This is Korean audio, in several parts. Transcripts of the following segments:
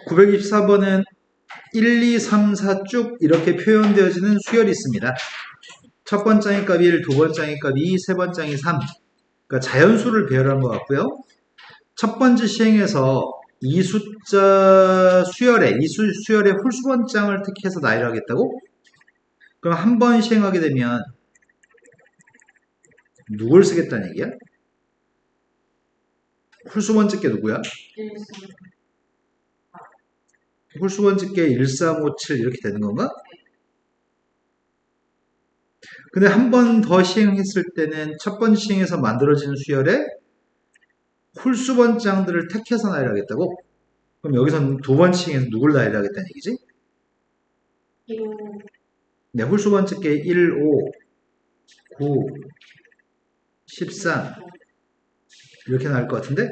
924번은 1, 2, 3, 4 쭉 이렇게 표현되어지는 수열이 있습니다. 첫 번째 값이 1, 두 번째 값이 2, 세 번째 3. 그러니까 자연수를 배열한 것 같고요. 첫 번째 시행에서 이 숫자 수열에, 이 수열의 홀수번장을 택해서 나열을 하겠다고? 그럼 한 번 시행하게 되면 누굴 쓰겠다는 얘기야? 홀수번째 게 누구야? 홀수번째 게 1, 3, 5, 7 이렇게 되는 건가? 근데 한 번 더 시행했을 때는 첫 번 시행에서 만들어지는 수열에 홀수번장들을 택해서 나열하겠다고? 그럼 여기서는 두 번 시행해서 누굴 나열하겠다는 얘기지? 네, 홀수번째 게 1, 5, 9, 13 이렇게 나올 것 같은데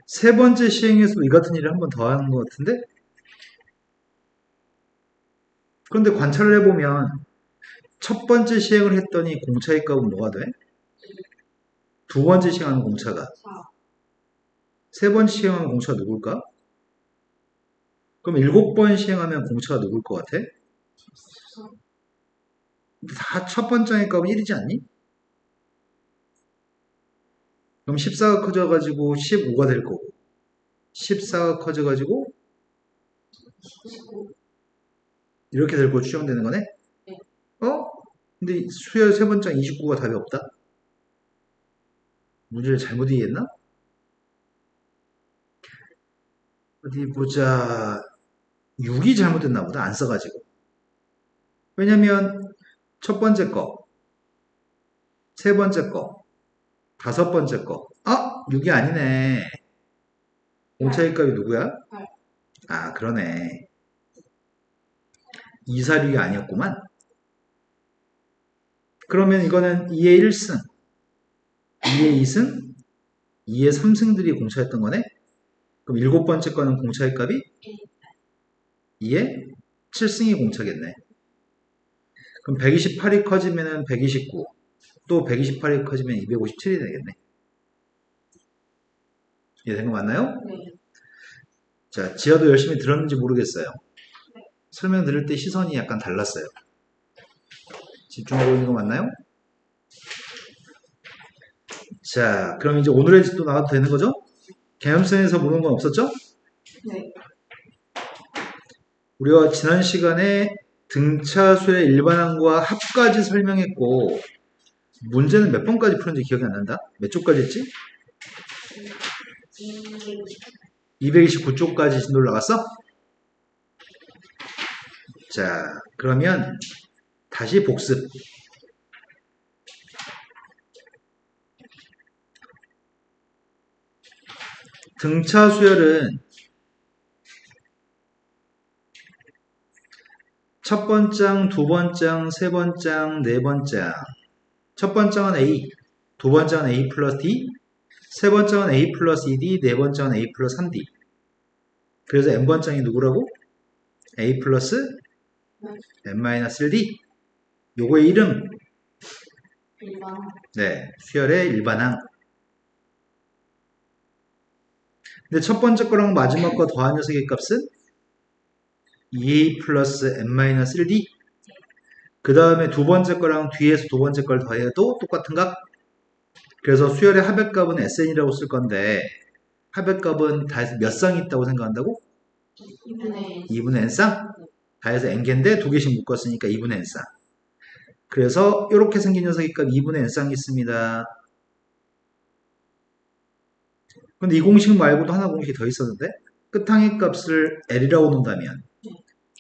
세 번째 시행에서도 이 같은 일을 한 번 더 하는 것 같은데 그런데 관찰을 해보면 첫 번째 시행을 했더니 공차의 값은 뭐가 돼? 두 번째 시행하는 공차가 세 번째 시행하는 공차가 누굴까? 그럼 7번 시행하면 공차가 누굴 것 같아? 다 첫 번째 값은 1이지 않니? 그럼 14가 커져가지고 15가 될 거고 14가 커져가지고 이렇게 될 거 추정되는 거네? 어? 근데 수열 세 번째 29가 답이 없다? 문제를 잘못 이해했나? 어디 보자. 6이 잘못됐나 보다. 안 써가지고. 왜냐면 첫 번째 거, 세 번째 거, 다섯 번째 거. 6이 아니네. 공차의 값이 누구야? 아, 그러네. 2, 4, 6이 아니었구만. 그러면 이거는 2의 1승, 2의 2승, 2의 3승들이 공차였던 거네? 그럼 일곱 번째 거는 공차의 값이 2의 7승이 공차겠네. 그럼 128이 커지면 129, 또 128이 커지면 257이 되겠네. 이해된 거 맞나요? 자, 지하도 열심히 들었는지 모르겠어요. 설명 들을 때 시선이 약간 달랐어요. 집중하고 있는 거 맞나요? 자, 그럼 이제 오늘의 집도 나가도 되는 거죠? 개념선에서 물은 건 없었죠? 네. 우리가 지난 시간에 등차수의 일반항과 합까지 설명했고 문제는 몇 번까지 풀었는지 기억이 안 난다? 몇 쪽까지 했지? 229쪽까지 진도를 나갔어? 자, 그러면 다시 복습. 등차 수열은 첫 번장, 두 번장, 세 번장, 네 번장. 첫 번장은 A, 두 번장은 A 플러스 D, 세 번장은 A 플러스 2D, 네 번장은 A 플러스 3D. 그래서 N번장이 누구라고? A 플러스 N 마이너스 1D. 요거의 이름. 네, 수열의 일반항. 근데 첫 번째 거랑 마지막 거 더한 녀석의 값은 2A 플러스 N-1D. 그 다음에 두 번째 거랑 뒤에서 두 번째 걸 더해도 똑같은 값. 그래서 수열의 합의값은 SN이라고 쓸 건데 합의값은 다해서 몇 쌍이 있다고 생각한다고? 2분의 N쌍? 다해서 N개인데 두 개씩 묶었으니까 2분의 N쌍. 그래서 이렇게 생긴 녀석의 값 2분의 N쌍이 있습니다. 근데 이 공식 말고도 하나 공식이 더 있었는데 끝항의 값을 L이라고 놓는다면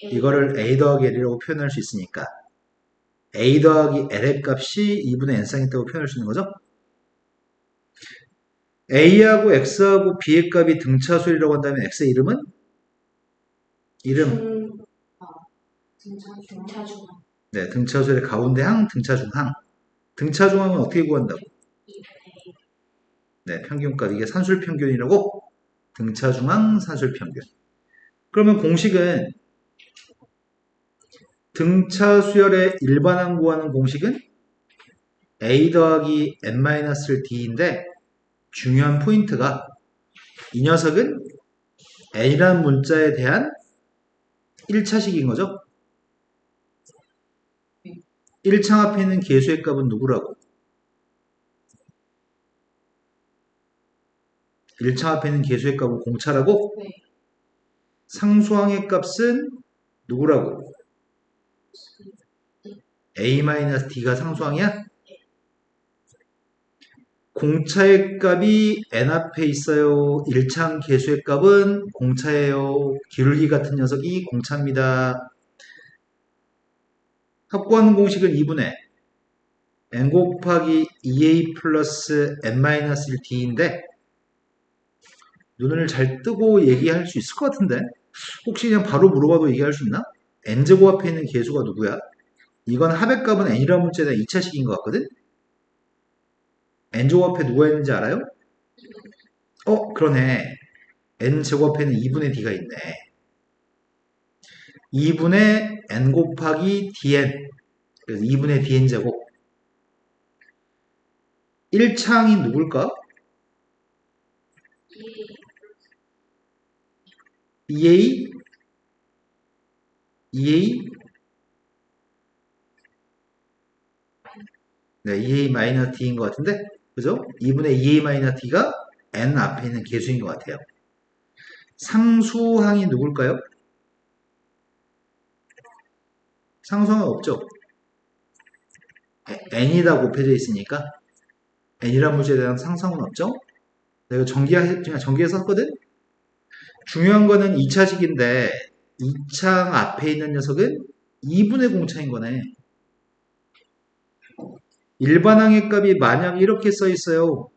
이거를 A 더하기 L이라고 표현할 수 있으니까 A 더하기 L의 값이 2분의 N쌍이 있다고 표현할 수 있는 거죠? A하고 X하고 B의 값이 등차수열이라고 한다면 X의 이름은? 이름. 네, 등차수열의 가운데항, 등차중항. 등차중항은 어떻게 구한다고? 네, 평균값. 이게 산술평균이라고? 등차중항, 산술평균. 그러면 공식은 등차수열의 일반항 구하는 공식은 A 더하기 N-D인데 중요한 포인트가 이 녀석은 n이라는 문자에 대한 1차식인 거죠. 1창 앞에 있는 계수의 값은 누구라고? 1창 앞에 있는 계수의 값은 공차라고? 네. 상수항의 값은 누구라고? a-d가 상수항이야? 공차의 값이 n 앞에 있어요. 1창 계수의 값은 공차예요. 기울기 같은 녀석이 공차입니다. 확보하는 공식은 2분의 n 곱하기 2a 플러스 n-1d인데 눈을 잘 뜨고 얘기할 수 있을 것 같은데 혹시 그냥 바로 물어봐도 얘기할 수 있나? n제곱 앞에 있는 계수가 누구야? 이건 합의값은 n이라는 문자에 대한 2차식인 것 같거든? n제곱 앞에 누가 있는지 알아요? 그러네. n제곱 앞에는 2분의 d가 있네. 2분의 n 곱하기 dn. 그래서 2분의 dn제곱. 1창이 누굴까? 2a? 2a? 네, 2a-d인 것 같은데? 그죠? 2분의 2a-d가 n 앞에 있는 계수인 것 같아요. 상수항이 누굴까요? 상수항은 없죠? n이다 곱해져 있으니까 n이란 문제에 대한 상수항은 없죠? 내가 전기에서 썼거든? 중요한 거는 2차식인데 2창 앞에 있는 녀석은 2분의 공차인 거네. 일반항의 값이 만약 이렇게 써 있어요.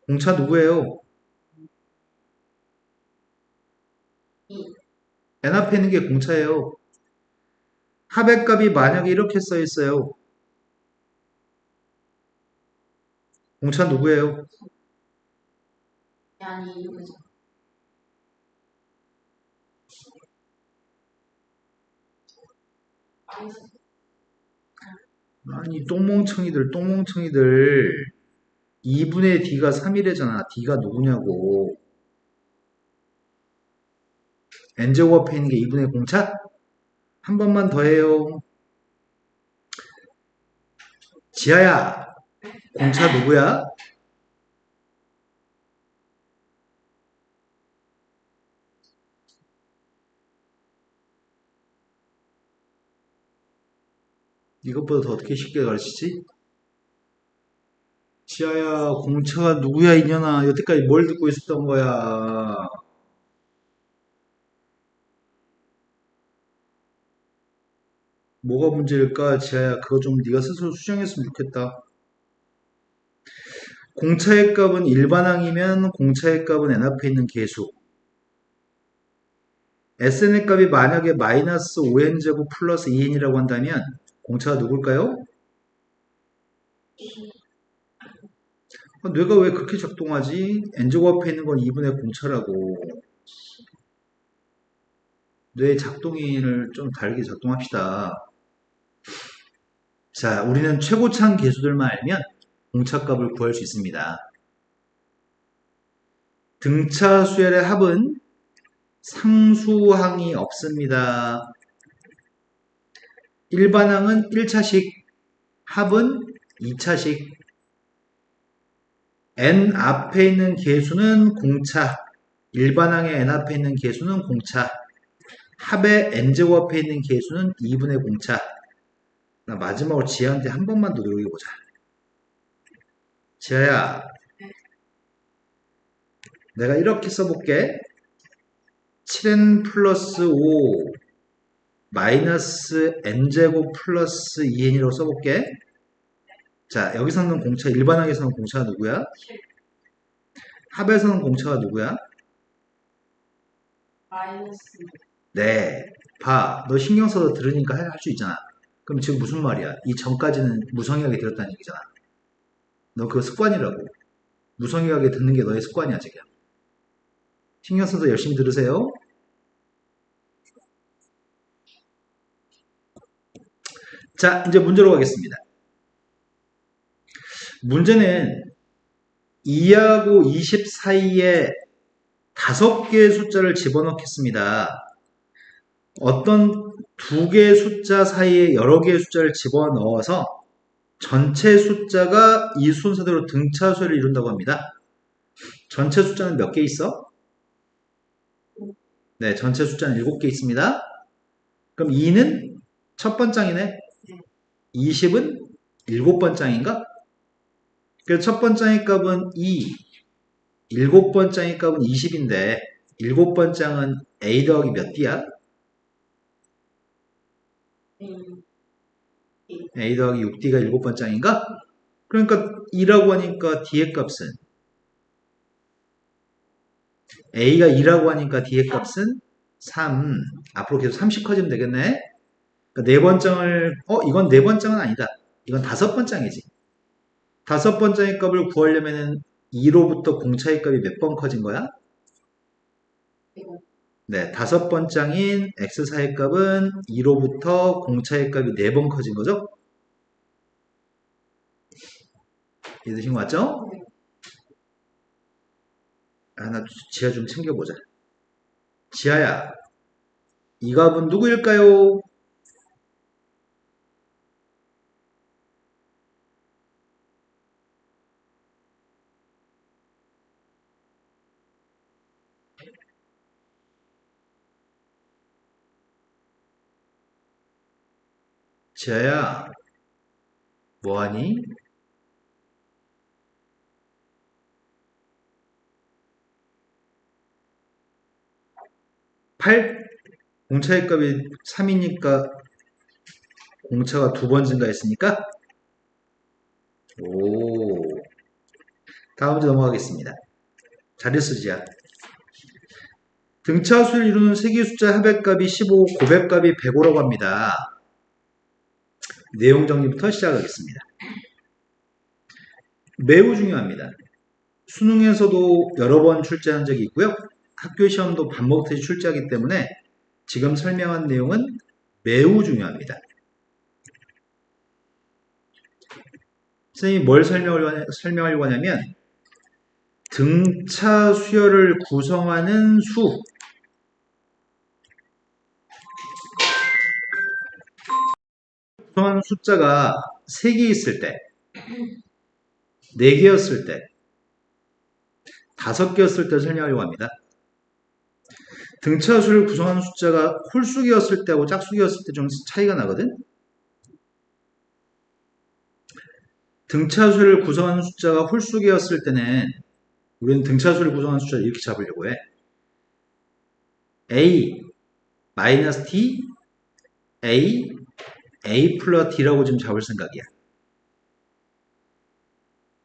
공차 누구예요? n 앞에 있는 게 공차예요. 합의 값이 만약에 이렇게 써 있어요. 공차 누구예요? 아니, 아니 똥멍청이들 2분의 d가 3이래잖아. d가 누구냐고. n제곱 앞에 있는 게 2분의 공차? 한 번만 더 해요. 지아야, 공차 누구야? 이것보다 더 어떻게 쉽게 가르치지? 지아야, 공차가 누구야, 이년아. 여태까지 뭘 듣고 있었던 거야? 뭐가 문제일까, 지아야? 그거 좀 네가 스스로 수정했으면 좋겠다. 공차의 값은 일반항이면 공차의 값은 n 앞에 있는 계수. sn의 값이 만약에 마이너스 5n제곱 플러스 2n이라고 한다면 공차가 누굴까요? 뇌가 왜 그렇게 작동하지? n제곱 앞에 있는 건 2분의 공차라고. 뇌 작동인을 좀 다르게 작동합시다. 자, 우리는 최고차항 계수들만 알면 공차값을 구할 수 있습니다. 등차 수열의 합은 상수항이 없습니다. 일반항은 1차식, 합은 2차식. n 앞에 있는 계수는 공차, 일반항의 n 앞에 있는 계수는 공차, 합의 n제곱 앞에 있는 계수는 2분의 공차. 나 마지막으로 지아한테 한 번만 더 녹여보자. 지아야, 내가 이렇게 써볼게. 7n 플러스 5 마이너스 n제곱 플러스 2n이라고 써볼게. 자, 여기서는 공차, 일반항에서는 공차가 누구야? 합에서는 공차가 누구야? 마이너스. 네. 봐. 너 신경 써서 들으니까 할 수 있잖아. 그럼 지금 무슨 말이야? 이 전까지는 무성의하게 들었다는 얘기잖아. 너 그거 습관이라고. 무성의하게 듣는 게 너의 습관이야, 지금. 신경 써서 열심히 들으세요. 자, 이제 문제로 가겠습니다. 문제는 2하고 20 사이에 5개의 숫자를 집어넣겠습니다. 어떤 2개의 숫자 사이에 여러 개의 숫자를 집어넣어서 전체 숫자가 이 순서대로 등차수를 이룬다고 합니다. 전체 숫자는 몇 개 있어? 네, 전체 숫자는 7개 있습니다. 그럼 2는 첫 번장이네. 20은 7번장인가? 그래서 첫 번장의 값은 2, 7번장의 값은 20인데 7번장은 A 더하기 몇 D야? A 더하기 6D가 7번장인가? 그러니까 2라고 하니까 D의 값은 A가 2라고 하니까 D의 값은 3. 앞으로 계속 30 커지면 되겠네. 그러니까 네 번장을 이건 네 번장은 아니다. 이건 5번장이지. 5번장의 값을 구하려면은 2로부터 공차의 값이 몇 번 커진 거야? 네, 5번장인 X사의 값은 2로부터 공차의 값이 4번 커진 거죠? 이해되신 거 맞죠? 하나 지하 좀 챙겨보자. 지하야, 이 값은 누구일까요? 지하야, 뭐하니? 8? 공차의 값이 3이니까 공차가 2번 증가했으니까 오. 다음 문제 넘어가겠습니다. 자료 쓰지야. 등차수를 이루는 세개 숫자 합의값이 15, 곱합값이 105라고 합니다. 내용 정리부터 시작하겠습니다. 매우 중요합니다. 수능에서도 여러 번 출제한 적이 있고요. 학교 시험도 반복해서 출제하기 때문에 지금 설명한 내용은 매우 중요합니다. 선생님이 뭘 설명하려고 하냐면 등차 수열을 구성하는 수, 구성하는 숫자가 3개 있을 때, 4개였을 때, 5개였을 때 설명하려고 합니다. 등차수를 구성하는 숫자가 홀수기였을 때하고 짝수기였을 때 좀 차이가 나거든? 등차수를 구성하는 숫자가 홀수기였을 때는 우리는 등차수를 구성하는 숫자를 이렇게 잡으려고 해. A, 마이너스 T, A, A 플러스 D라고 지금 잡을 생각이야.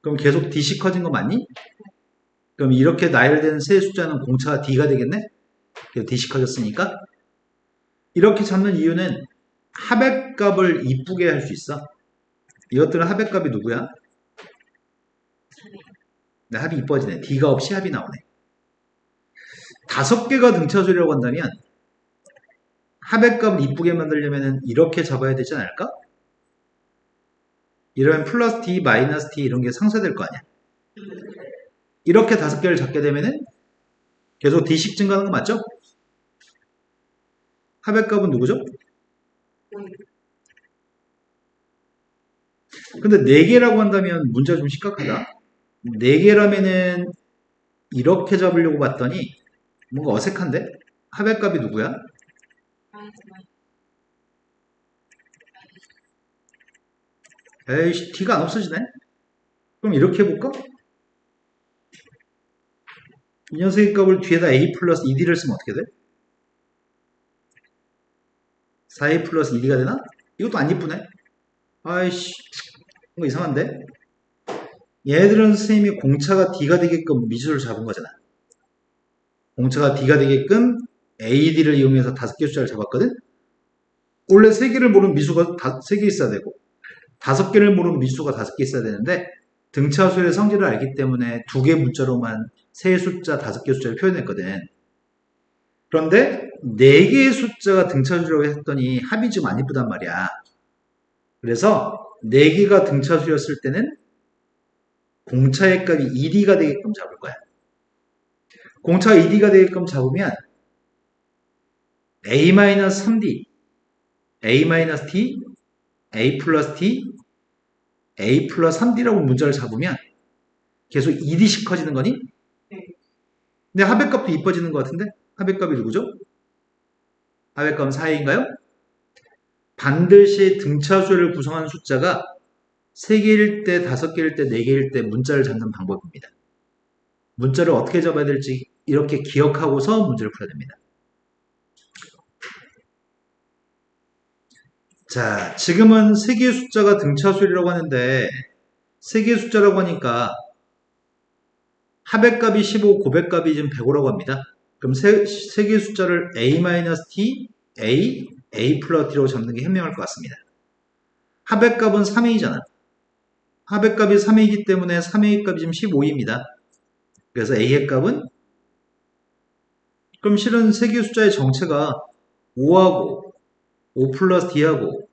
그럼 계속 D씩 커진 거 맞니? 그럼 이렇게 나열되는 세 숫자는 공차가 D가 되겠네? D씩 커졌으니까. 이렇게 잡는 이유는 합의값을 이쁘게 할 수 있어. 이것들은 합의값이 누구야? 네, 합이 이뻐지네. D가 없이 합이 나오네. 5개가 등차수라고 한다면 합의값을 이쁘게 만들려면 이렇게 잡아야 되지 않을까? 이러면 플러스 D, 마이너스 D 이런 게 상쇄될 거 아니야. 이렇게 5개를 잡게 되면은 계속 D씩 증가하는 거 맞죠? 합의값은 누구죠? 근데 4개라고 한다면 문제가 좀 심각하다. 4개라면은 이렇게 잡으려고 봤더니 뭔가 어색한데? 합의값이 누구야? 에이씨, D가 안 없어지네? 그럼 이렇게 해볼까? 이 녀석의 값을 뒤에다 A 플러스 2D를 쓰면 어떻게 돼? 4A 플러스 2D가 되나? 이것도 안 이쁘네? 아이씨, 뭔가 이상한데? 얘들은 선생님이 공차가 D가 되게끔 미수를 잡은 거잖아. 공차가 D가 되게끔 AD를 이용해서 5개 숫자를 잡았거든? 원래 3개를 모르는 미수가 3개 있어야 되고 5개를 모르는 미수가 5개 있어야 되는데 등차수의 성질을 알기 때문에 2개 문자로만 세 숫자, 5개 숫자를 표현했거든. 그런데 4개의 숫자가 등차수라고 했더니 합이 좀 안 이쁘단 말이야. 그래서 4개가 등차수였을 때는 공차의 값이 2D가 되게끔 잡을 거야. 공차가 2D가 되게끔 잡으면 A-3D, A-T, A 플러스 T, A 플러스 3D라고 문자를 잡으면 계속 2D씩 커지는 거니? 근데 합의값도 이뻐지는 것 같은데? 합의값이 누구죠? 합의값은 4A인가요? 반드시 등차수를 구성하는 숫자가 3개일 때, 5개일 때, 4개일 때 문자를 잡는 방법입니다. 문자를 어떻게 잡아야 될지 이렇게 기억하고서 문제를 풀어야 됩니다. 자, 지금은 3개의 숫자가 등차수이라고 하는데 3개의 숫자라고 하니까 합의값이 15, 곱의값이 지금 105라고 합니다. 그럼 3개의 숫자를 A-T, A 플러스 T로 잡는 게 현명할 것 같습니다. 합의값은 3A잖아. 합의값이 3A이기 때문에 3A 값이 지금 15입니다. 그래서 A의 값은 그럼 실은 3개의 숫자의 정체가 5하고 5 플러스 D하고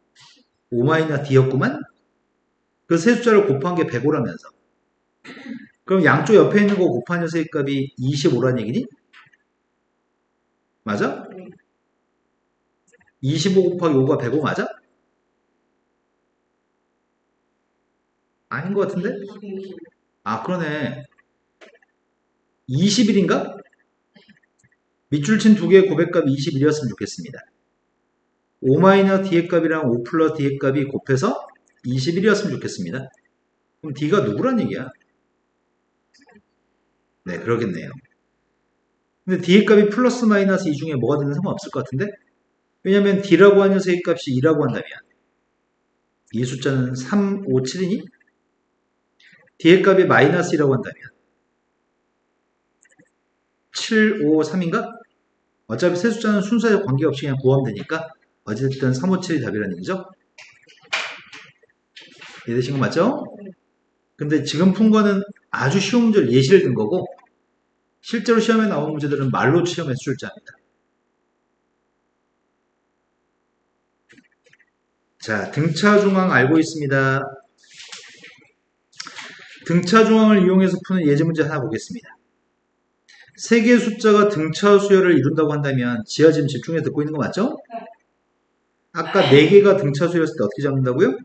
5 마이너스 D였구만? 그 세 숫자를 곱한 게 105라면서. 그럼 양쪽 옆에 있는 거 곱한 녀석의 값이 25란 얘기니? 맞아? 25 곱하기 5가 105 맞아? 아닌 것 같은데? 아, 그러네. 21인가? 밑줄 친 두 개의 곱의 값이 21이었으면 좋겠습니다. 5 마이너스 D의 값이랑 5 플러스 D의 값이 곱해서 21이었으면 좋겠습니다. 그럼 D가 누구란 얘기야? 네, 그러겠네요. 근데 D의 값이 플러스 마이너스 2 중에 뭐가 되는 상관없을 것 같은데? 왜냐면 D라고 하는 녀석의 값이 2라고 한다면 이 숫자는 3, 5, 7이니? D의 값이 마이너스 2라고 한다면 7, 5, 3인가? 어차피 세 숫자는 순서에 관계없이 그냥 구하면 되니까 어쨌든 3, 5, 7이 답이라는 얘기죠? 이해되신 거 맞죠? 근데 지금 푼 거는 아주 쉬운 문제를 예시를 든 거고 실제로 시험에 나온 문제들은 말로 시험에 출제합니다. 자, 등차 중앙 알고 있습니다. 등차 중앙을 이용해서 푸는 예제 문제 하나 보겠습니다. 세 개의 숫자가 등차 수열을 이룬다고 한다면 지하 지금 집중해서 듣고 있는 거 맞죠? 아까 4개가 등차 수열이었을 때 어떻게 잡는다고요?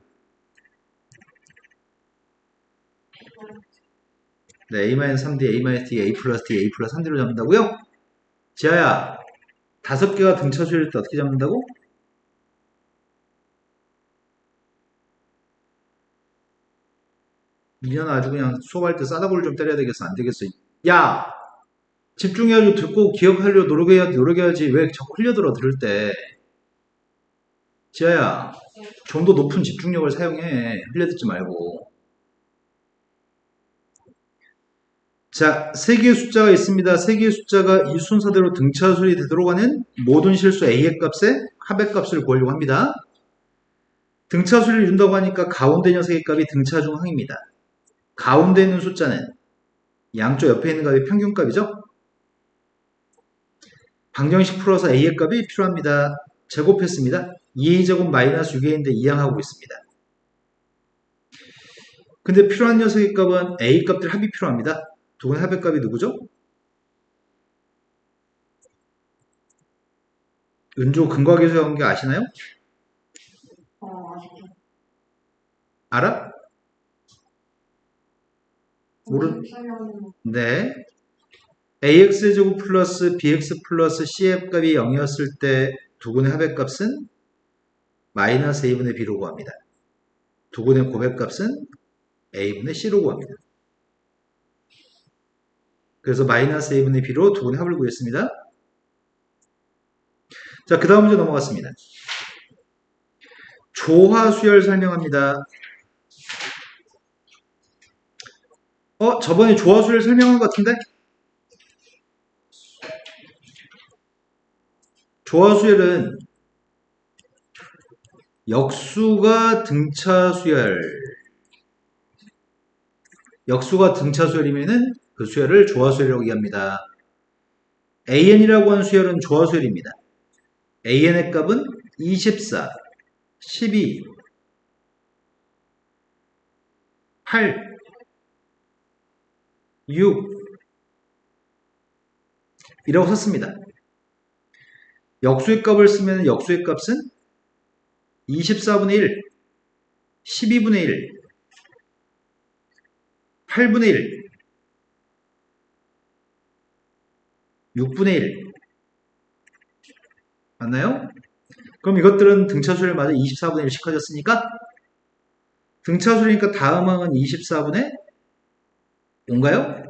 네, A-3D, A-T, A 플러스 D, A 플러스 3D로 잡는다고요? 지하야, 5개가 등차 수열일 때 어떻게 잡는다고? 이년 아주 그냥 수업할 때 싸다구를 좀 때려야 되겠어. 안 되겠어. 야! 집중해가지고 듣고 기억하려고 노력해야지. 왜 자꾸 흘려들어 들을 때. 지아야, 좀 더 높은 집중력을 사용해. 흘려듣지 말고. 자, 3개의 숫자가 있습니다. 3개의 숫자가 이 순서대로 등차수열이 되도록 하는 모든 실수 A의 값에 합의 값을 구하려고 합니다. 등차수열을 이룬다고 하니까 가운데 녀석의 값이 등차중항입니다. 가운데 있는 숫자는 양쪽 옆에 있는 값이 평균값이죠? 방정식 풀어서 A의 값이 필요합니다. 제곱했습니다. 2A제곱 마이너스 6A인데 이항하고 있습니다. 근데 필요한 녀석의 값은 A 값들 합이 필요합니다. 두 분의 합의 값이 누구죠? 은조 근과계수의 관계 아시나요? 알아? 모르? 네. AX제곱 플러스 BX 플러스 CF 값이 0이었을 때 두 분의 합의 값은 마이너스 A분의 B로 구합니다. 두 분의 곱의 값은 A분의 C로 구합니다. 그래서 마이너스 A분의 B로 두 분의 합을 구했습니다. 자, 그 다음 문제 넘어갔습니다. 조화수열 설명합니다. 저번에 조화수열 설명한 것 같은데? 조화수열은 역수가 등차수열, 역수가 등차수열이면은 그 수열을 조화수열이라고 얘기합니다. AN이라고 하는 수열은 조화수열입니다. AN의 값은 24, 12, 8, 6 이라고 썼습니다. 역수의 값을 쓰면 역수의 값은 24분의 1, 12분의 1, 8분의 1, 6분의 1 맞나요? 그럼 이것들은 등차수를 맞아 24분의 1씩 커졌으니까 등차수니까 다음 항은 24분의 5인가요?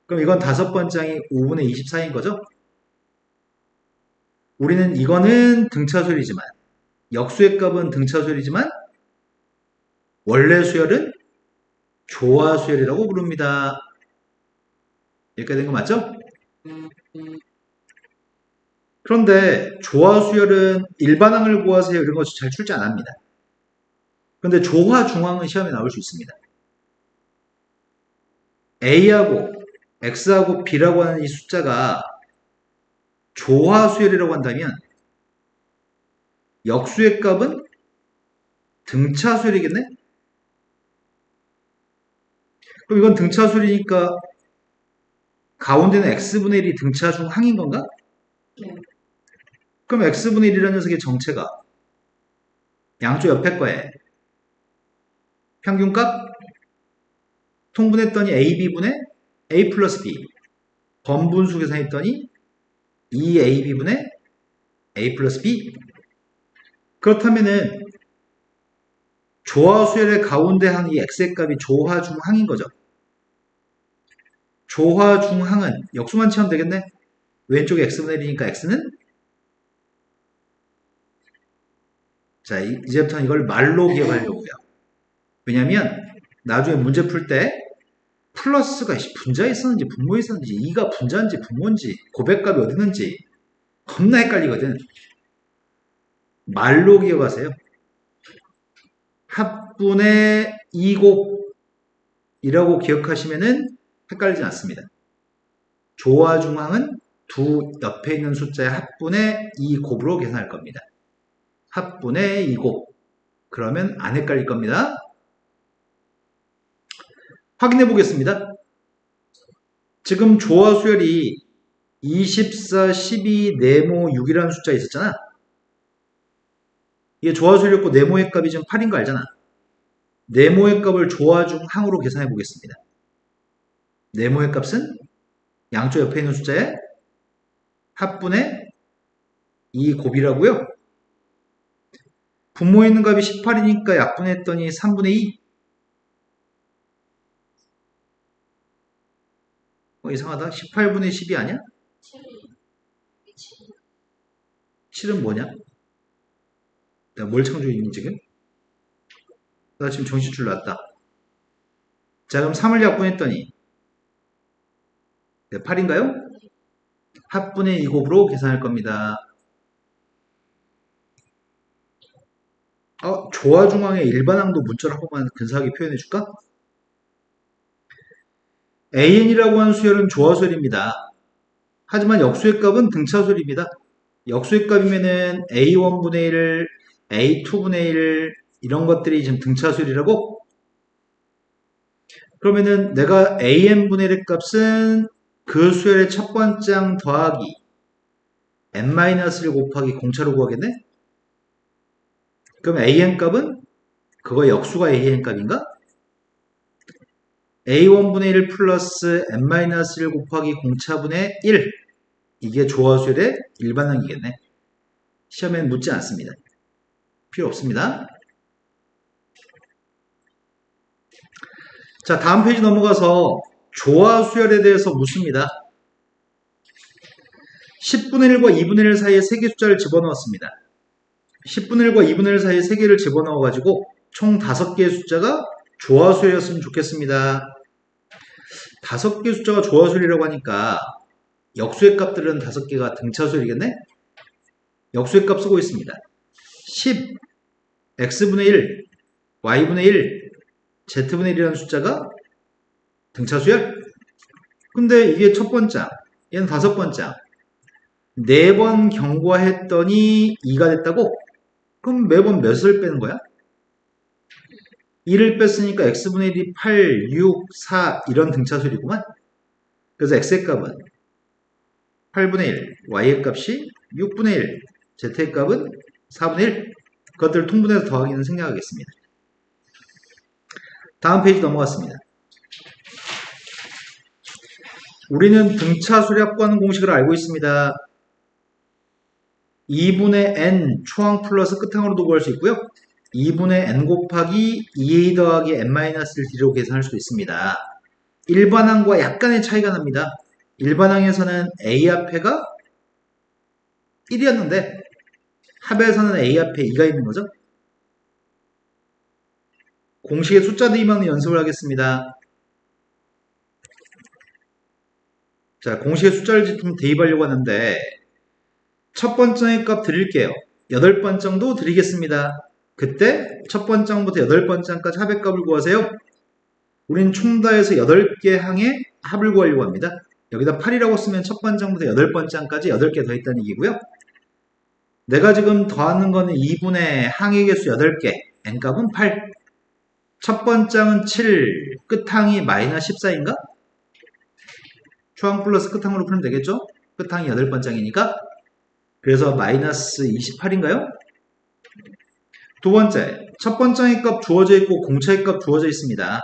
그럼 이건 다섯 번째 항이 5분의 24인 거죠? 우리는 이거는 등차수열이지만 역수의 값은 등차수열이지만 원래 수열은 조화수열이라고 부릅니다. 여기까지 된 거 맞죠? 그런데 조화수열은 일반항을 구하세요 이런 거 잘 출제 안 합니다. 그런데 조화중항은 시험에 나올 수 있습니다. A하고 X하고 B라고 하는 이 숫자가 조화수열이라고 한다면 역수의 값은 등차수열이겠네? 그럼 이건 등차수열이니까 가운데는 X분의 1이 등차중항인 건가? 네. 그럼 X분의 1이라는 녀석의 정체가 양쪽 옆에 거에 평균값 통분했더니 AB분의 A 플러스 B 번분수 계산했더니 2AB분의 A 플러스 B 그렇다면은 조화수열의 가운데 항 이 X의 값이 조화중항인 거죠. 조화중항은 역수만 치면 되겠네. 왼쪽에 X분의 1이니까 X는 자 이제부터는 이걸 말로 기억하려고요. 왜냐면 나중에 문제 풀 때 플러스가 분자에 있었는지 분모에 있었는지 2가 분자인지 분모인지 고백값이 어디 있는지 겁나 헷갈리거든. 말로 기억하세요. 합분의 2곱이라고 기억하시면은 헷갈리지 않습니다. 조화중항은 두 옆에 있는 숫자의 합분의 2곱으로 계산할 겁니다. 합분의 2곱. 그러면 안 헷갈릴 겁니다. 확인해 보겠습니다. 지금 조화수열이 24, 12, 네모, 6이라는 숫자 있었잖아. 이게 조화수열이었고 네모의 값이 지금 8인 거 알잖아. 네모의 값을 조화중항으로 계산해 보겠습니다. 네모의 값은 양쪽 옆에 있는 숫자의 합분의 2곱이라고요. 분모에 있는 값이 18이니까 약분했더니 3분의 2. 이상하다. 18분의 10이 아니야? 7은 뭐냐? 내가 뭘 창조해 있니 지금? 나 지금 정신줄 났다. 자 그럼 3을 약분했더니 8인가요? 합분의 2곱으로 계산할 겁니다. 조화중항의 일반항도 문자로 한 번만 근사하게 표현해 줄까? AN이라고 하는 수열은 조화수열입니다. 하지만 역수의 값은 등차수열입니다. 역수의 값이면은 A1분의 1, A2분의 1 이런 것들이 지금 등차수열이라고? 그러면은 내가 AN분의 1의 값은 그 수열의 첫 번째 항 더하기 n-1 곱하기 공차로 구하겠네? 그럼 AN 값은 그거 역수가 AN 값인가? A1분의 1 플러스 n-1 곱하기 공차분의 1 이게 조화수열의 일반항이겠네. 시험엔 묻지 않습니다. 필요 없습니다. 자 다음 페이지 넘어가서 조화수열에 대해서 묻습니다. 10분의 1과 2분의 1 사이에 3개 숫자를 집어넣었습니다. 10분의 1과 2분의 1 사이에 3개를 집어넣어가지고 총 5개의 숫자가 조화수열이었으면 좋겠습니다. 5개의 숫자가 조화수열이라고 하니까 역수의 값들은 5개가 등차수열이겠네? 역수의 값 쓰고 있습니다. 10, x분의 1, y분의 1, z분의 1이라는 숫자가 등차수열? 근데 이게 첫 번째 항, 얘는 다섯 번째 항. 4번 경과했더니 2가 됐다고? 그럼 매번 몇을 빼는 거야? 1을 뺐으니까 x분의 1이 8, 6, 4 이런 등차수이구만. 그래서 x의 값은 8분의 1, y의 값이 6분의 1, z의 값은 4분의 1. 그것들을 통분해서 더하기는 생략하겠습니다. 다음 페이지 넘어갔습니다. 우리는 등차수를 구하는 공식을 알고 있습니다. 2분의 n 초항 플러스 끝항으로도 구할 수 있고요. 2분의 n 곱하기 2a 더하기 n-1d로 계산할 수 있습니다. 일반항과 약간의 차이가 납니다. 일반항에서는 a 앞에가 1이었는데 합에서는 a 앞에 2가 있는 거죠. 공식의 숫자 대입하는 연습을 하겠습니다. 자, 공식의 숫자를 좀 대입하려고 하는데 첫 번째의 값 드릴게요. 8번째도 드리겠습니다. 그때 첫 번째부터 8번째까지 합의 값을 구하세요. 우린 총 다해서 8개 항의 합을 구하려고 합니다. 여기다 8이라고 쓰면 첫 번째부터 8번째까지 8개 더 있다는 얘기고요. 내가 지금 더하는 거는 2분의 항의 개수 8개, n값은 8. 첫 번째는 7, 끝항이 마이너스 14인가? 초항 플러스 끝항으로 풀면 되겠죠? 끝항이 8번째이니까. 그래서 마이너스 28인가요? 두 번째, 첫 번째의 값 주어져 있고 공차의 값 주어져 있습니다.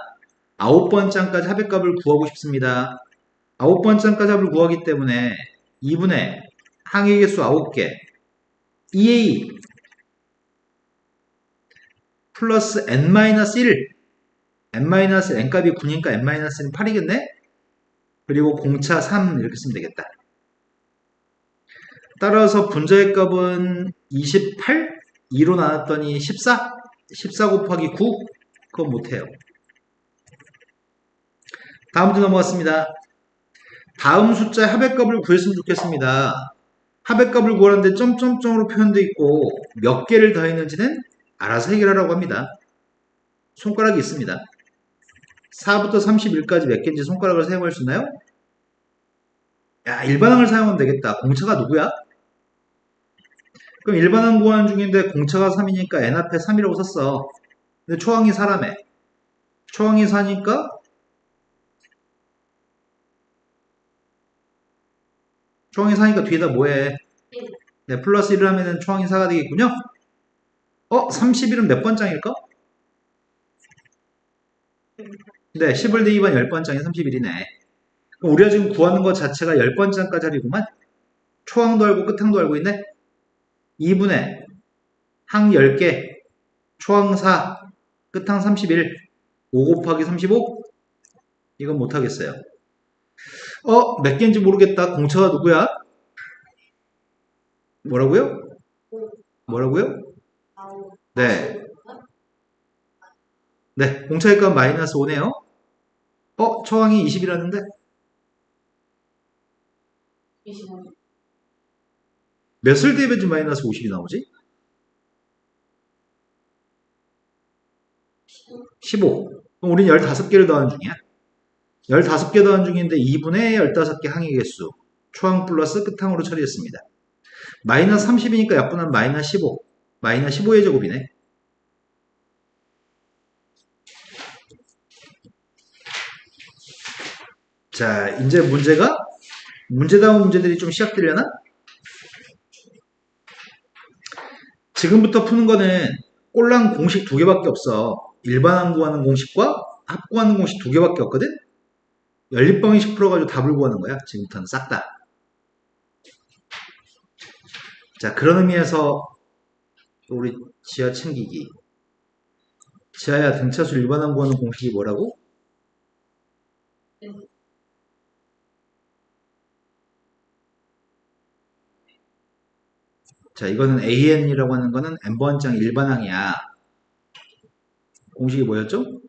9번째까지 합의값을 구하고 싶습니다. 9번째까지 합을 구하기 때문에 2분의 항의 개수 9개 2a 플러스 n-1 n값이 9니까 n-1은 8이겠네? 그리고 공차 3 이렇게 쓰면 되겠다. 따라서 분자의 값은 28? 2로 나눴더니 14? 14 곱하기 9? 그건 못해요. 다음 문제 넘어갔습니다. 다음 숫자의 합의값을 구했으면 좋겠습니다. 합의값을 구하는데 점점점으로 표현되어 있고 몇 개를 더했는지는 알아서 해결하라고 합니다. 손가락이 있습니다. 4부터 31까지 몇 개인지 손가락을 사용할 수 있나요? 야, 일반항을 사용하면 되겠다. 공차가 누구야? 그럼 일반항 구하는 중인데 공차가 3이니까 n 앞에 3이라고 썼어. 근데 초항이 4라며. 초항이 4니까 초항이 4니까 뒤에다 뭐해? 네, 플러스 1을 하면은 초항이 4가 되겠군요. 31은 몇 번장일까? 네, 10을 대입한 10번장이 31이네. 그럼 우리가 지금 구하는 것 자체가 10번장까지 하리구만. 초항도 알고 끝항도 알고 있네. 2분의 항 10개, 초항 4, 끝항 31, 5 곱하기 35? 이건 못하겠어요. 몇 개인지 모르겠다. 공차가 누구야? 뭐라고요? 뭐라고요? 네. 네, 공차의 값 마이너스 5네요. 초항이 20이라는데? 25. 몇을 대입해야지 마이너스 50이 나오지? 15. 그럼 우린 15개를 더하는 중이야. 15개 더한 중인데 2분의 15개 항의 개수. 초항 플러스 끝항으로 처리했습니다. 마이너스 30이니까 약분하면 마이너스 15. 마이너스 15의 제곱이네. 자, 이제 문제다운 문제들이 좀 시작되려나? 지금부터 푸는 거는 꼴랑 공식 2개밖에 없어. 일반항 구하는 공식과 합 구하는 공식 2개밖에 없거든? 연립방정식 풀어가지고 답을 구하는 거야. 지금부터는 싹 다. 자, 그런 의미에서 우리 지하 챙기기. 지하야 등차수 일반항 구하는 공식이 뭐라고? 자, 이거는 AN이라고 하는 거는 n번장 일반항이야. 공식이 뭐였죠?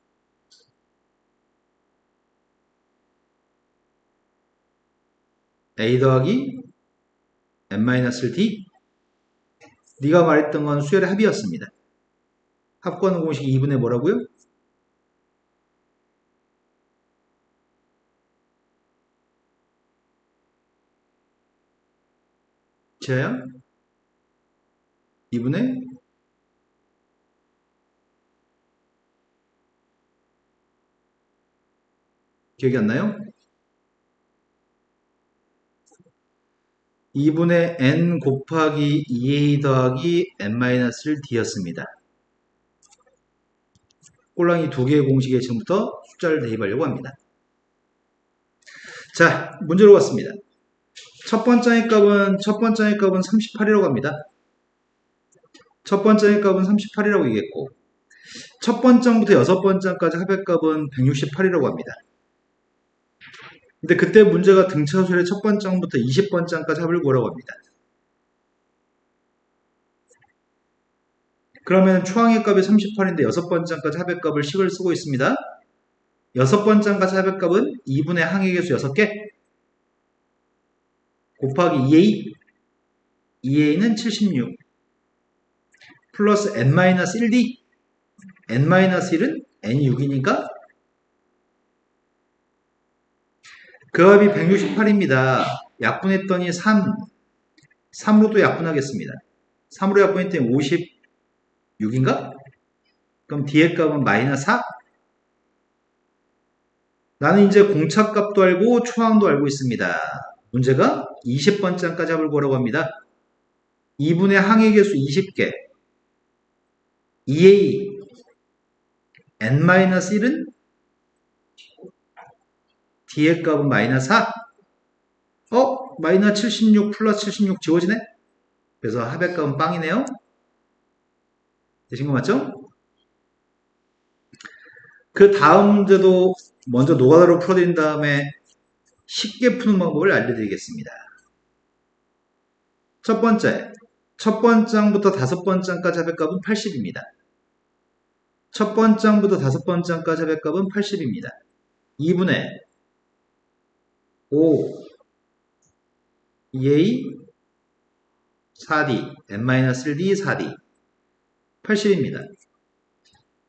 A 더하기 n-d. 네가 말했던 건 수열의 합이었습니다. 합 구하는 공식이 2분의 뭐라고요? 지하야? 2분의 기억이 안 나요? 2분의 n 곱하기 2a 더하기 n-1d였습니다. 꼴랑이 두 개의 공식에 지금부터 숫자를 대입하려고 합니다. 자, 문제로 갔습니다. 첫 번째 값은 38이라고 합니다. 첫 번째 값은 38이라고 얘기했고, 첫 번째부터 여섯 번째까지 합의값은 168이라고 합니다. 근데 그때 문제가 등차수열의 첫 번째부터 20번째까지 합을 구하라고 합니다. 그러면 초항의 값이 38인데 여섯 번째까지 합의값을 식을 쓰고 있습니다. 여섯 번째까지 합의값은 2분의 항의 개수 6개 곱하기 2a, 2a는 76 플러스 n-1d, n-1은 n6이니까 그 합이 168입니다. 약분했더니 3으로 또 약분하겠습니다. 3으로 약분했더니 56인가? 그럼 뒤에 값은 마이너스 4? 나는 이제 공차값도 알고 초항도 알고 있습니다. 문제가 20번째까지 합을 구하라고 합니다. 2분의 항의 개수 20개, 2a, n-1은 뒤에 값은 마이너스 4. 마이너스 76 플러스 76 지워지네? 그래서 합의 값은 빵이네요. 되신 거 맞죠? 그 다음 문제도 먼저 노가다로 풀어드린 다음에 쉽게 푸는 방법을 알려드리겠습니다. 첫 번째부터 다섯 번째까지 합의값은 80입니다. 첫 번째부터 다섯 번째까지 합의값은 80입니다. 2분의 5 2a 4d n-1d 4d 80입니다.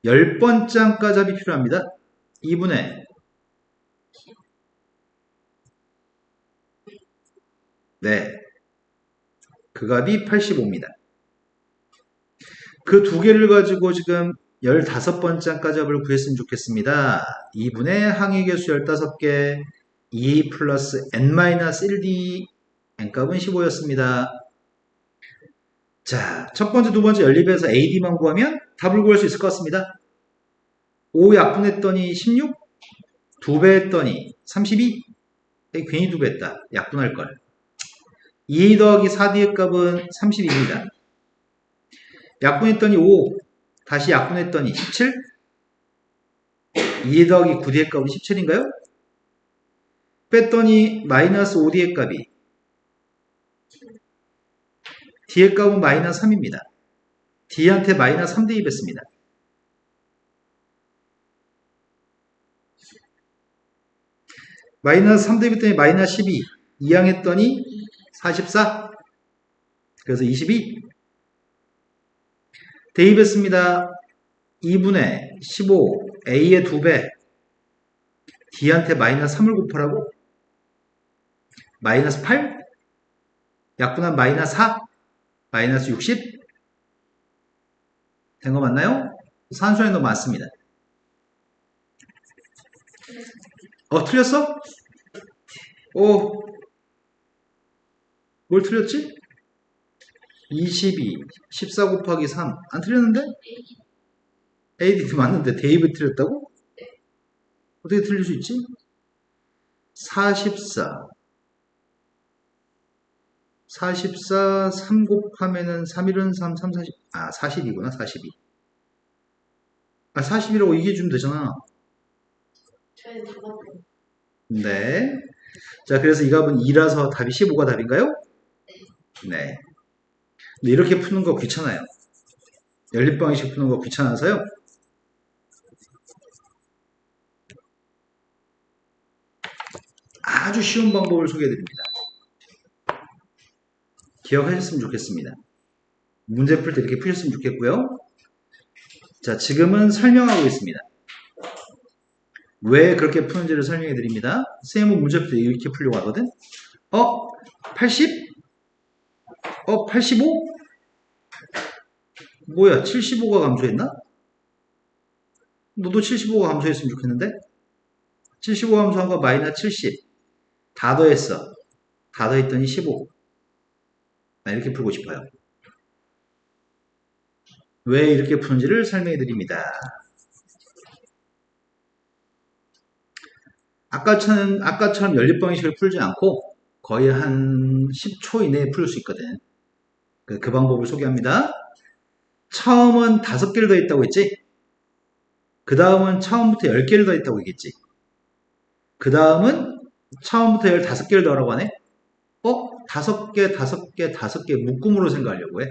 10번째까지 합이 필요합니다. 2분의 그 값이 85입니다. 그 두 개를 가지고 지금 15번째까지 합을 구했으면 좋겠습니다. 2분의 항의 개수 15개 2 플러스 n-1d n값은 15였습니다. 자, 첫 번째, 두 번째 연립해서 AD만 구하면 답을 구할 수 있을 것 같습니다. 5 약분했더니 16, 2배 했더니 32, 괜히 2배 했다. 약분할 걸. 2a 더하기 4d의 값은 32입니다. 약분했더니 5, 다시 약분했더니 17, 2a 더하기 9d의 값은 17인가요? 뺐더니 마이너스 5d의 값이 d의 값은 마이너스 3입니다. d한테 마이너스 3 대입했습니다. 마이너스 3 대입했더니 마이너스 12, 2항했더니 44, 그래서 22 대입했습니다. 2분의 15, a의 2배, d한테 마이너스 3을 곱하라고? 마이너스 8, 약분한 마이너스 4, 마이너스 60 된 거 맞나요? 산수량이 너무 많습니다. 틀렸어? 뭘 틀렸지? 22, 14 곱하기 3. 안 틀렸는데? AD 맞는데 대입을 틀렸다고? 어떻게 틀릴 수 있지? 44, 3 곱하면은 3, 1은 3, 3, 40, 40이구나, 42. 40이라고 얘기해주면 되잖아. 네. 자, 그래서 이 값은 2라서 답이 15가 답인가요? 네. 근데 이렇게 푸는 거 귀찮아요. 연립방식 푸는 거 귀찮아서요. 아주 쉬운 방법을 소개해드립니다. 기억하셨으면 좋겠습니다. 문제 풀 때 이렇게 푸셨으면 좋겠고요. 자, 지금은 설명하고 있습니다. 왜 그렇게 푸는지를 설명해 드립니다. 선생님은 문제 풀 때 이렇게 풀려고 하거든. 80? 85? 뭐야, 75가 감소했나? 너도 75가 감소했으면 좋겠는데? 75 함수한 거 마이너스 70. 다 더했어. 다 더했더니 15. 이렇게 풀고 싶어요. 왜 이렇게 푸는지를 설명해 드립니다. 아까처럼 연립방식을 풀지 않고 거의 한 10초 이내에 풀 수 있거든. 그 방법을 소개합니다. 처음은 5개를 더했다고 했지? 그 다음은 처음부터 10개를 더했다고 했겠지? 그 다음은 처음부터 15개를 더하라고 하네? 5개, 5개, 5개 묶음으로 생각하려고 해.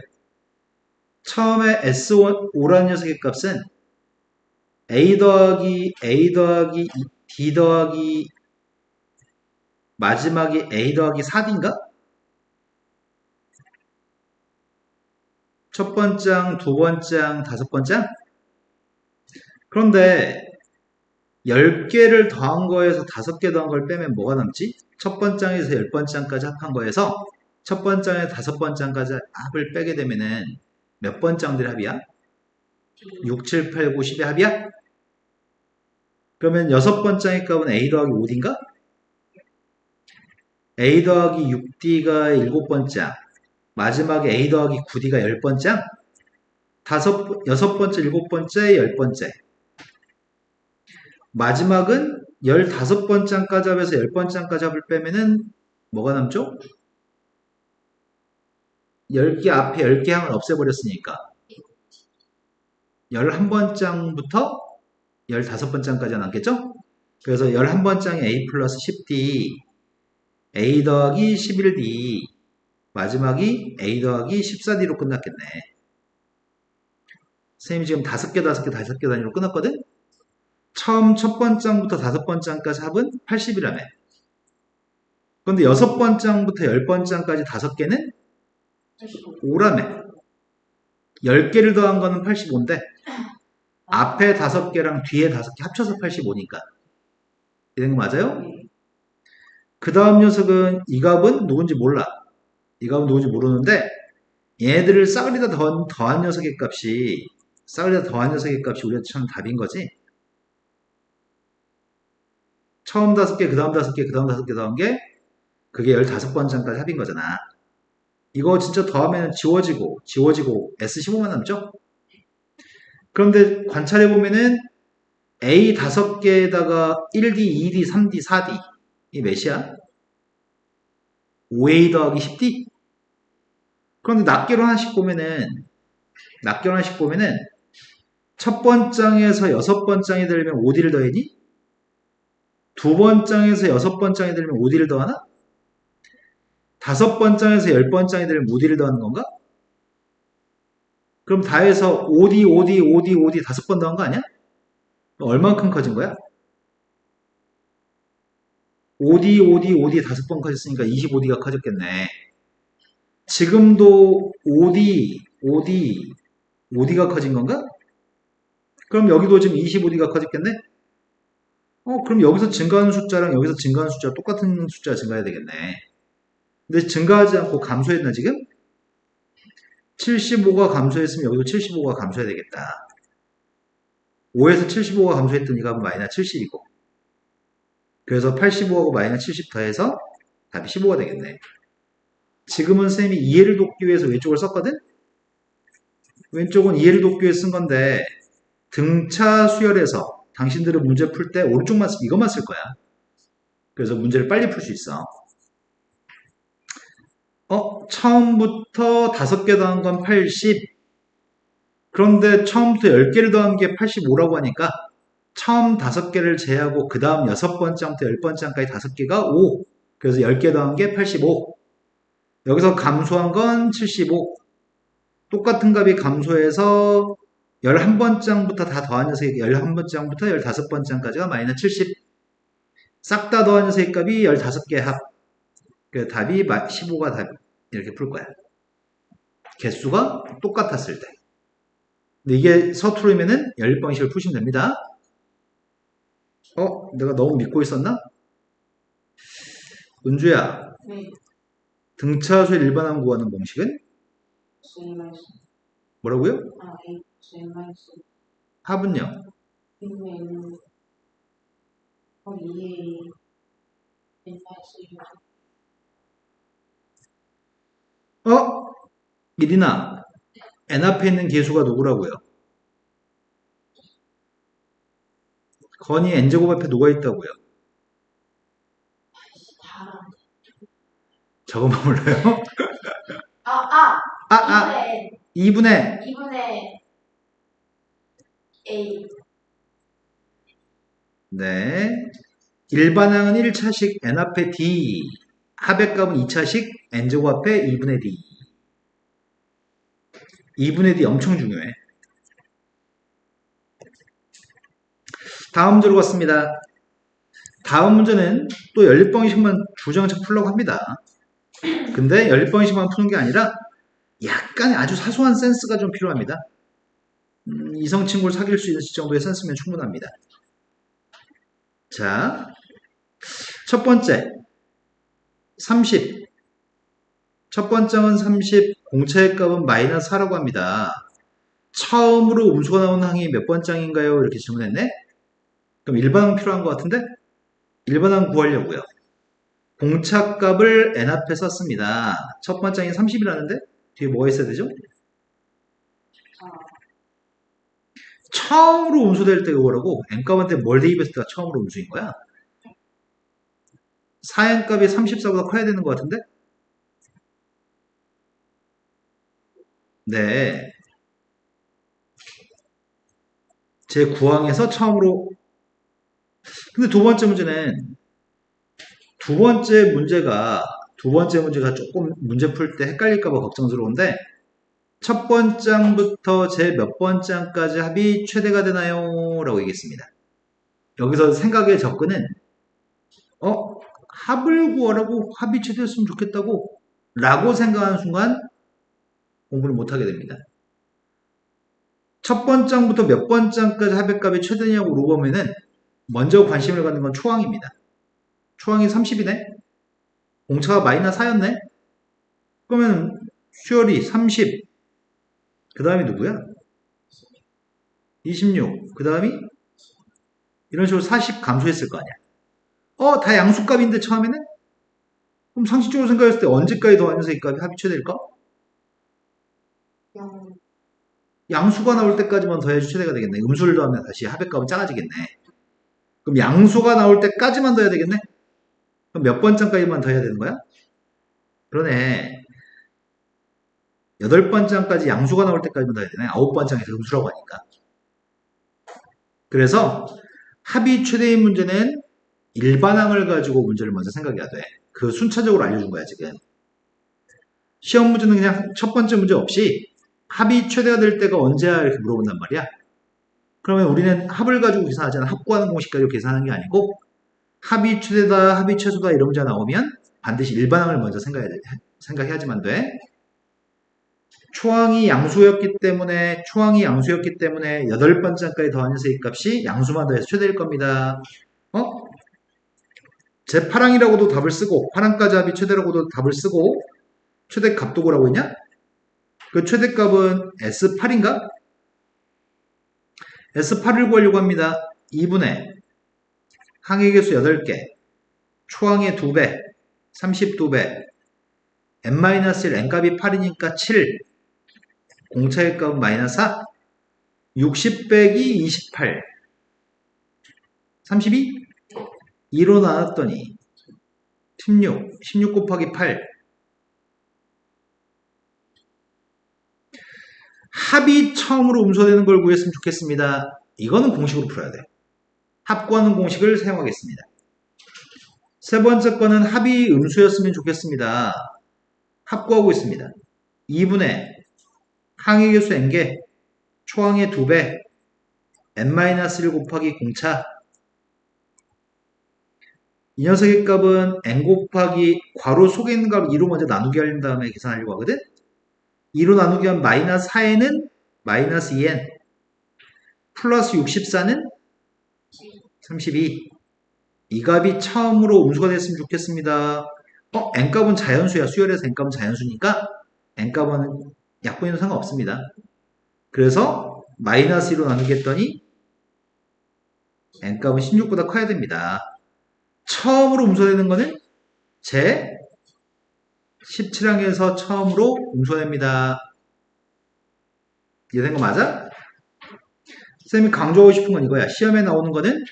처음에 S5라는 녀석의 값은 A 더하기 D 더하기 마지막이 A 더하기 4D인가? 첫 번장, 두 번장, 다섯 번장? 그런데 10개를 더한 거에서 5개 더한 걸 빼면 뭐가 남지? 첫 번장에서 10번장까지 합한 거에서 첫 번장에서 다섯 번장까지 합을 빼게 되면은 몇 번장들의 합이야? 6, 7, 8, 9, 10의 합이야? 그러면 여섯 번장의 값은 A 더하기 5D인가? A 더하기 6D가 7번장, 마지막에 A 더하기 9D가 10번장, 여섯 번째, 7번째, 10번째. 마지막은 15번장까지 합에서 10번장까지 합을 빼면은 뭐가 남죠? 10개 앞에 10개 항을 없애버렸으니까 11번장부터 15번장까지 남겠죠? 그래서 11번장이 A 플러스 10D, A 더하기 11D, 마지막이 A 더하기 14D로 끝났겠네. 선생님이 지금 5개 단위로 끊었거든? 처음 첫 번장부터 5번장까지 합은 80이라며. 그런데 6번장부터 10번장까지 5개는 5라며. 10개를 더한 거는 85인데 앞에 5개랑 뒤에 5개 합쳐서 85니까. 이런 거 맞아요? 그 다음 녀석은 이 값은 누군지 몰라. 이 값은 누군지 모르는데 얘들을 싸그리다 더한 녀석의 값이 우리가 처음 답인 거지. 처음 5개, 그 다음 5개, 그 다음 5개 더한 게 그게 15번째까지 합인 거잖아. 이거 진짜 더하면 지워지고 S15만 남죠? 그런데 관찰해보면은 A 5개에다가 1D, 2D, 3D, 4D 이 몇이야? 5A 더하기 10D? 그런데 낱개로 하나씩 보면은 첫 번장에서 여섯 번장이 되려면 5D를 더해니? 두 번장에서 여섯 번장이 되려면 5D를 더하나? 다섯 번장에서 10번장이 되려면 5D를 더하는 건가? 그럼 다 해서 5D 다섯 번 더한 거 아니야? 얼만큼 커진 거야? 5D 다섯 번 커졌으니까 25D가 커졌겠네. 지금도 5D가 커진 건가? 그럼 여기도 지금 25D가 커졌겠네? 그럼 여기서 증가하는 숫자랑 여기서 증가하는 숫자 똑같은 숫자가 증가해야 되겠네. 근데 증가하지 않고 감소했나 지금? 75가 감소했으면 여기도 75가 감소해야 되겠다. 5에서 75가 감소했더니 값은 마이너스 70이고 그래서 85하고 마이너스 70 더해서 답이 15가 되겠네. 지금은 쌤이 이해를 돕기 위해서 왼쪽을 썼거든? 왼쪽은 이해를 돕기 위해서 쓴 건데 등차 수열에서 당신들은 문제 풀 때 오른쪽만 이것만 쓸 거야. 그래서 문제를 빨리 풀 수 있어. 처음부터 5개 더한 건 80. 그런데 처음부터 10개를 더한 게 85라고 하니까 처음 5개를 제하고 그 다음 6번째부터 10번째까지 5개가 5. 그래서 10개 더한 게 85. 여기서 감소한 건 75. 똑같은 값이 감소해서 11번장부터 다 더한 녀석이 11번장부터 15번장까지가 마이너스 70. 싹 다 더한 녀석의 값이 15개 합. 그 답이 15가 답. 이렇게 풀 거야. 개수가 똑같았을 때. 근데 이게 서투르면은 연립방식을 푸시면 됩니다. 내가 너무 믿고 있었나? 은주야, 네. 등차수의 일반항 구하는 공식은? 뭐라고요? 합은요? 2A 마이너스 6. 이리나, n 앞에 있는 계수가 누구라고요? 건이 n제곱 앞에 누가 있다고요? 저거만 몰라요? 아, 2분의 2분의 A. 네. 일반항은 1차식 n 앞에 d, 합의값은 2차식 n제곱 앞에 2분의 d. 2분의 d 엄청 중요해. 다음 문제로 갔습니다. 다음 문제는 또 연립방식만 주정책 풀려고 합니다. 근데 연립방식만 푸는 게 아니라 약간의 아주 사소한 센스가 좀 필요합니다. 이성 친구를 사귈 수 있는 정도의 센스면 충분합니다. 자, 첫 번째 30. 첫 번째는 30, 공차의 값은 마이너스 4라고 합니다. 처음으로 음수가 나오는 항이 몇 번장인가요? 이렇게 질문했네. 그럼 일반항 필요한 것 같은데? 일반항 구하려고요. 공차값을 n 앞에 썼습니다. 첫 번째인 30이라는데 뒤에 뭐가 있어야 되죠? 처음으로 음수될 때 그거라고 n값한테 뭘 대입했을 때가 처음으로 음수인 거야. 4n값이 34보다 커야 되는 것 같은데? 네. 제 9항에서 처음으로. 근데 두 번째 문제는 두 번째 문제가 조금 문제 풀 때 헷갈릴까봐 걱정스러운데 첫 번장부터 제 몇 번장까지 합이 최대가 되나요? 라고 얘기했습니다. 여기서 생각의 접근은 합을 구하라고 합이 최대였으면 좋겠다고 라고 생각하는 순간 공부를 못하게 됩니다. 첫 번장부터 몇 번장까지 합의값이 최대냐고 물어보면은 먼저 관심을 갖는 건 초항입니다. 초항이 30이네? 공차가 마이너스 4였네? 그러면 수열이 30, 그 다음이 누구야? 26, 그 다음이 이런 식으로 40 감소했을 거 아니야. 다 양수값인데 처음에는? 그럼 상식적으로 생각했을 때 언제까지 더하면서 이 값이 합이 최대일까? 양수가 나올 때까지만 더해야지 최대가 되겠네. 음수를 더하면 다시 합의값은 작아지겠네. 그럼 양수가 나올 때까지만 더해야 되겠네? 그럼 몇 번째까지만 더해야 되는 거야? 그러네. 8번째까지 양수가 나올 때까지만 더해야 되네. 9번째에서 음수라고 하니까. 그래서 합이 최대인 문제는 일반항을 가지고 문제를 먼저 생각해야 돼. 그 순차적으로 알려준 거야, 지금. 시험 문제는 그냥 첫 번째 문제 없이 합이 최대가 될 때가 언제야? 이렇게 물어본단 말이야. 그러면 우리는 합을 가지고 계산하잖아. 합 구하는 공식 가지고 계산하는 게 아니고 합이 최대다, 합이 최소다 이런 문제가 나오면 반드시 일반항을 먼저 생각해야지만 돼. 초항이 양수였기 때문에 8번째까지 더하면서 이 값이 양수만 더해서 최대일 겁니다. 제 8항이라고도 답을 쓰고 8항까지 합이 최대라고도 답을 쓰고 최대값도 구라고 했냐? 그 최대값은 S8인가? S8을 구하려고 합니다. 2분의 항의 개수 8개, 초항의 2배, 32배, n-1, n값이 8이니까 7, 공차의 값은 마이너스 4, 60 빼기 28, 32? 2로 나눴더니 16 곱하기 8. 합이 처음으로 음수되는 걸 구했으면 좋겠습니다. 이거는 공식으로 풀어야 돼. 합 구하는 공식을 사용하겠습니다. 세 번째 거는 합이 음수였으면 좋겠습니다. 합 구하고 있습니다. 2분의 항의 개수 n개, 초항의 2배, n-1 곱하기 공차. 이 녀석의 값은 n 곱하기 괄호 속에 있는 값을 2로 먼저 나누기 하는 다음에 계산하려고 하거든. 2로 나누기 하면 마이너스 4n은 마이너스 2n 플러스 64는 32. 이 값이 처음으로 음수가 됐으면 좋겠습니다. n값은 자연수야. 수열에서 n값은 자연수니까 n값은 약분해도 상관없습니다. 그래서 마이너스 2로 나누기 했더니 n값은 16보다 커야 됩니다. 처음으로 음수되는 거는 제 17항에서 처음으로 음수됩니다. 이해된 거 맞아? 쌤이 강조하고 싶은 건 이거야. 시험에 나오는 거는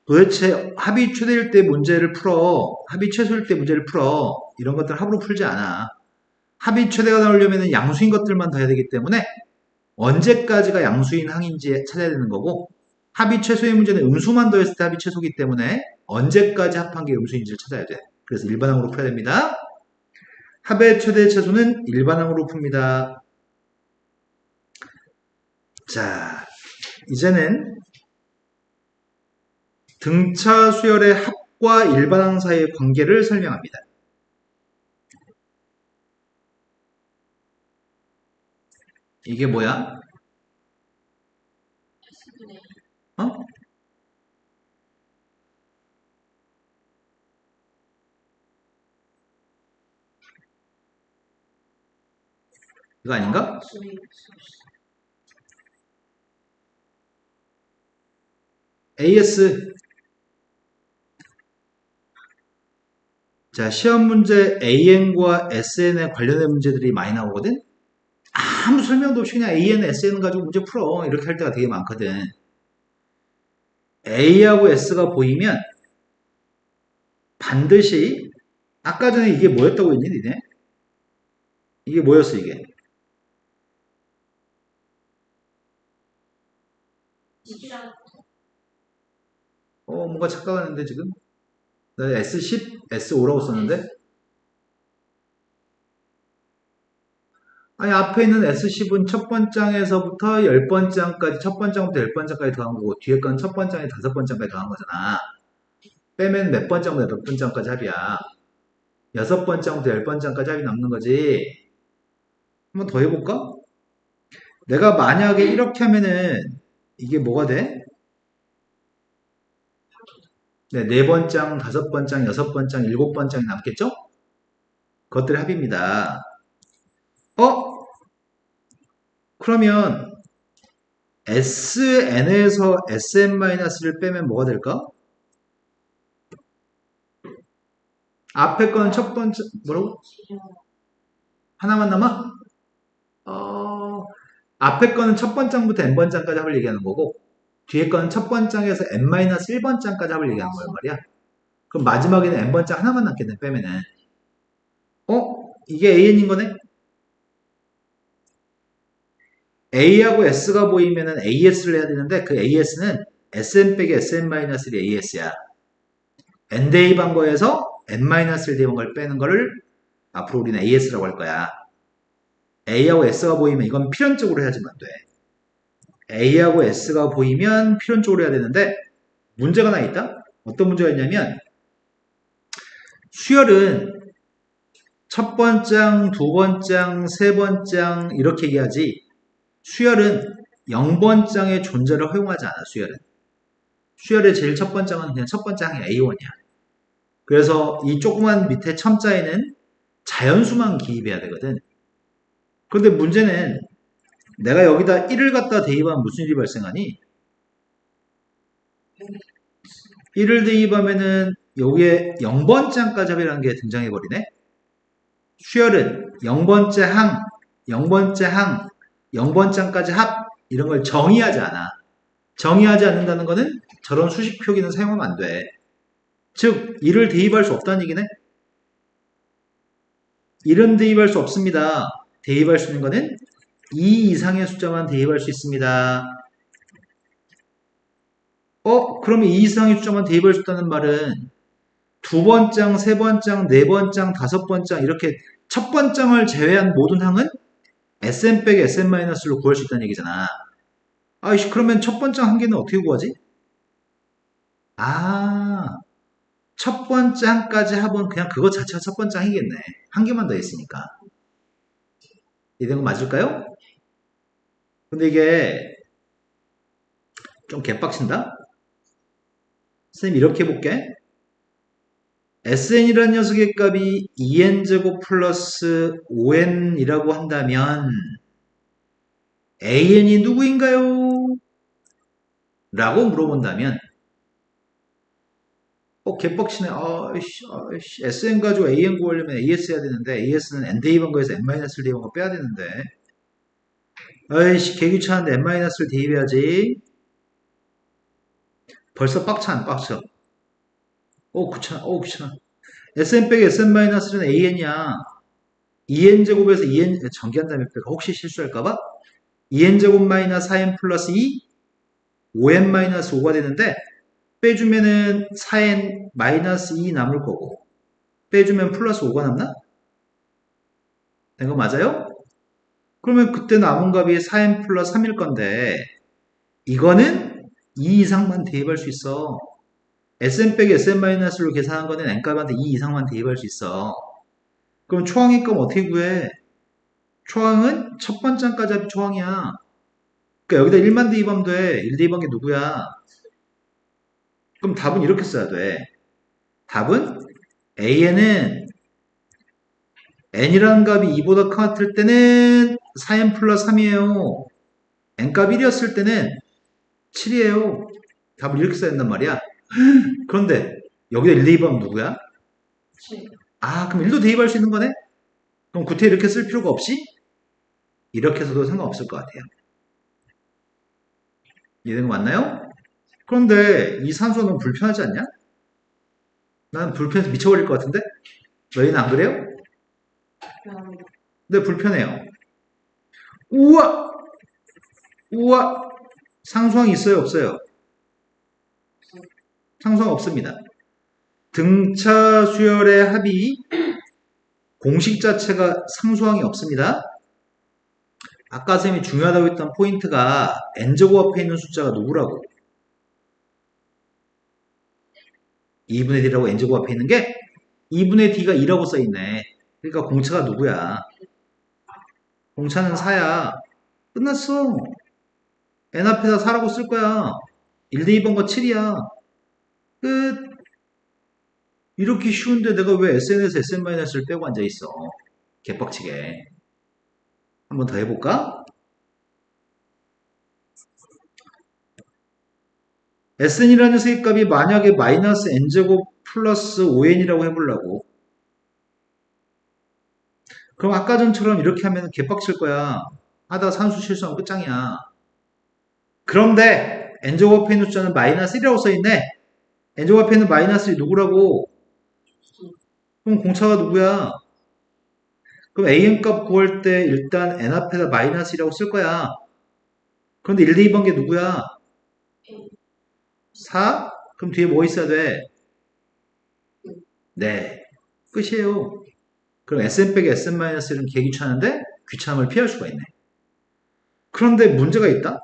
도대체 합이 최대일 때 문제를 풀어. 합이 최소일 때 문제를 풀어. 이런 것들 합으로 풀지 않아. 합이 최대가 나오려면 양수인 것들만 더해야 되기 때문에 언제까지가 양수인 항인지 찾아야 되는 거고, 합이 최소의 문제는 음수만 더했을 때 합이 최소이기 때문에 언제까지 합한 게 음수인지를 찾아야 돼. 그래서 일반항으로 풀어야 됩니다. 합의 최대 최소는 일반항으로 풉니다. 자, 이제는 등차 수열의 합과 일반항 사이의 관계를 설명합니다. 이게 뭐야? 어? 이거 아닌가? AS. 자, 시험 문제 AN과 SN에 관련된 문제들이 많이 나오거든? 아무 설명도 없이 그냥 AN, SN 가지고 문제 풀어. 이렇게 할 때가 되게 많거든. A하고 S가 보이면 반드시, 아까 전에 이게 뭐였다고 했니, 니네? 이게 뭐였어, 이게? 뭔가 착각하는데, 지금? 나 S10, S5라고 썼는데? 아니, 앞에 있는 S10은 첫 번장에서부터 10번장까지, 첫 번장부터 10번장까지 더한 거고, 뒤에 건 첫 번장에 5번장까지 더한 거잖아. 빼면 몇 번장부터 몇 번장까지 합이야. 6번장부터 10번장까지 합이 남는 거지. 한번 더 해볼까? 내가 만약에 이렇게 하면은, 이게 뭐가 돼? 네, 4번장, 5번장, 6번장, 7번장이 남겠죠? 그것들이 합입니다. 그러면 SN에서 SN-를 빼면 뭐가 될까? 앞에 건 첫 번째, 뭐라고? 하나만 남아? 앞에 거는 첫 번장부터 N번장까지 합을 얘기하는 거고, 뒤에 거는 첫 번장에서 N-1번장까지 합을 얘기하는 거란 말이야. 그럼 마지막에는 N번장 하나만 남겠네, 빼면은. 이게 AN인 거네? A하고 S가 보이면은 AS를 해야 되는데, 그 AS는 SN 빼기 SN-1이 AS야. N 대입한 거에서 N-1을 대입한 걸 빼는 거를 앞으로 우리는 AS라고 할 거야. A하고 S가 보이면 이건 필연적으로 해야지만 돼. A하고 S가 보이면 필연적으로 해야 되는데 문제가 하나 있다? 어떤 문제가 있냐면 수열은 첫 번장, 두 번장, 세 번장 이렇게 얘기하지 수열은 0번장의 존재를 허용하지 않아. 수열의 제일 첫 번장은 그냥 첫 번장이 A1이야. 그래서 이 조그만 밑에 첨자에는 자연수만 기입해야 되거든. 그런데 문제는 내가 여기다 1을 갖다 대입하면 무슨 일이 발생하니? 1을 대입하면은 여기에 0번째항까지 합이라는 게 등장해버리네? 수열은 0번째 항, 0번째 항, 0번째항까지 합 이런 걸 정의하지 않아. 정의하지 않는다는 거는 저런 수식 표기는 사용하면 안 돼. 즉 1을 대입할 수 없다는 얘기네? 1은 대입할 수 없습니다. 대입할 수 있는 거는 2 이상의 숫자만 대입할 수 있습니다. 그러면 2 이상의 숫자만 대입할 수 있다는 말은 두 번장, 세 번장, 네 번장, 다섯 번장 이렇게 첫 번장을 제외한 모든 항은 SN 빼기 SN-로 구할 수 있다는 얘기잖아. 아이씨, 그러면 첫 번장 한 개는 어떻게 구하지? 첫 번장까지 합은 그냥 그거 자체가 첫 번장이겠네. 한 개만 더 있으니까. 이런 거 맞을까요? 근데 이게 좀 개빡친다? 선생님 이렇게 해볼게. SN이라는 녀석의 값이 2n제곱 플러스 5n이라고 한다면 AN이 누구인가요? 라고 물어본다면 개뻑치네. SN 가지고 AN 구하려면 AS 해야 되는데, AS는 N 대입한 거에서 N-1 대입한 거 빼야 되는데. 개귀찮은데 N-를 대입해야지. 벌써 빡쳐, 안 빡쳐? 귀찮아. SN 빼기 SN-는 AN이야. 2n제곱에서 2n, 전기한다며 빼가 혹시 실수할까봐? 2n제곱 마이너스 4n 플러스 2, 5n 마이너스 5가 되는데, 빼주면은 4n 마이너스 2 남을 거고, 빼주면 플러스 5가 남나? 된 거 맞아요? 그러면 그때 남은 값이 4n 플러스 3일 건데, 이거는 2 이상만 대입할 수 있어. Sn 빼기 Sn-로 계산한 거는 n값한테 2 이상만 대입할 수 있어. 그럼 초항의 값 어떻게 구해? 초항은 첫 번째까지 합이 초항이야. 그러니까 여기다 1만 대입하면 돼. 1 대입한 게 누구야? 그럼 답은 이렇게 써야 돼. 답은 AN은 n이라는 값이 2보다 같을 때는 4n 플러스 3이에요. n값 1이었을 때는 7이에요. 답을 이렇게 써야 된단 말이야. 그런데 여기다 1 대입하면 누구야? 7. 그럼 1도 대입할 수 있는 거네? 그럼 구태 이렇게 쓸 필요가 없이 이렇게 해서도 상관없을 것 같아요. 이해된 거 맞나요? 그런데 이 산수가 너무 불편하지 않냐? 난 불편해서 미쳐버릴 것 같은데? 너희는 안 그래요? 그럼 네, 불편해요. 우와! 우와! 상수항이 있어요, 없어요? 상수항 없습니다. 등차 수열의 합이 공식 자체가 상수항이 없습니다. 아까 쌤이 중요하다고 했던 포인트가 n제곱 앞에 있는 숫자가 누구라고? 2분의 d라고 n제곱 앞에 있는 게 2분의 d가 2라고 써있네. 그러니까 공차가 누구야? 공차는 4야. 끝났어. n 앞에다 4라고 쓸 거야. 1 대입한 거 7이야. 끝. 이렇게 쉬운데 내가 왜 SN에서 SN-를 빼고 앉아있어? 개빡치게. 한번 더 해볼까? SN이라는 녀석의 값이 만약에 마이너스 n제곱 플러스 5n이라고 해보려고. 그럼 아까 전처럼 이렇게 하면 개빡칠 거야. 하다 산수 실수하면 끝장이야. 그런데 n제곱 앞에 있는 숫자는 마이너스 1이라고 써있네. n제곱 앞에 있는 마이너스 1이 누구라고? 그럼 공차가 누구야? 그럼 an 값 구할 때 일단 n 앞에다 마이너스 1이라고 쓸 거야. 그런데 1, 2번 게 누구야? 4? 그럼 뒤에 뭐 있어야 돼? 네. 끝이에요. 그럼 Sn 빼기 Sn-1은 개귀찮은데 귀찮음을 피할 수가 있네. 그런데 문제가 있다?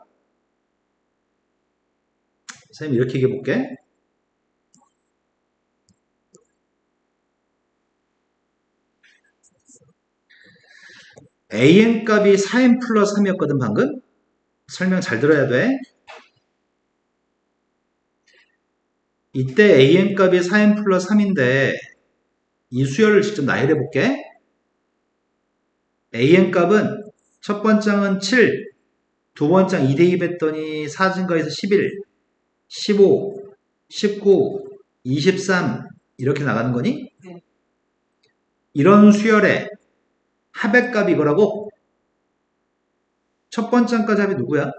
선생님 이렇게 얘기해 볼게. an 값이 4n 플러스 3이었거든 방금? 설명 잘 들어야 돼. 이때 an 값이 4n 플러스 3인데 이 수열을 직접 나열해 볼게. an 값은 첫 번장은 7, 두 번장 2 대입했더니 4 증가해서 11, 15, 19, 23 이렇게 나가는 거니? 네. 이런 수열의 합의 값이 이거라고? 첫 번째까지 합이 누구야?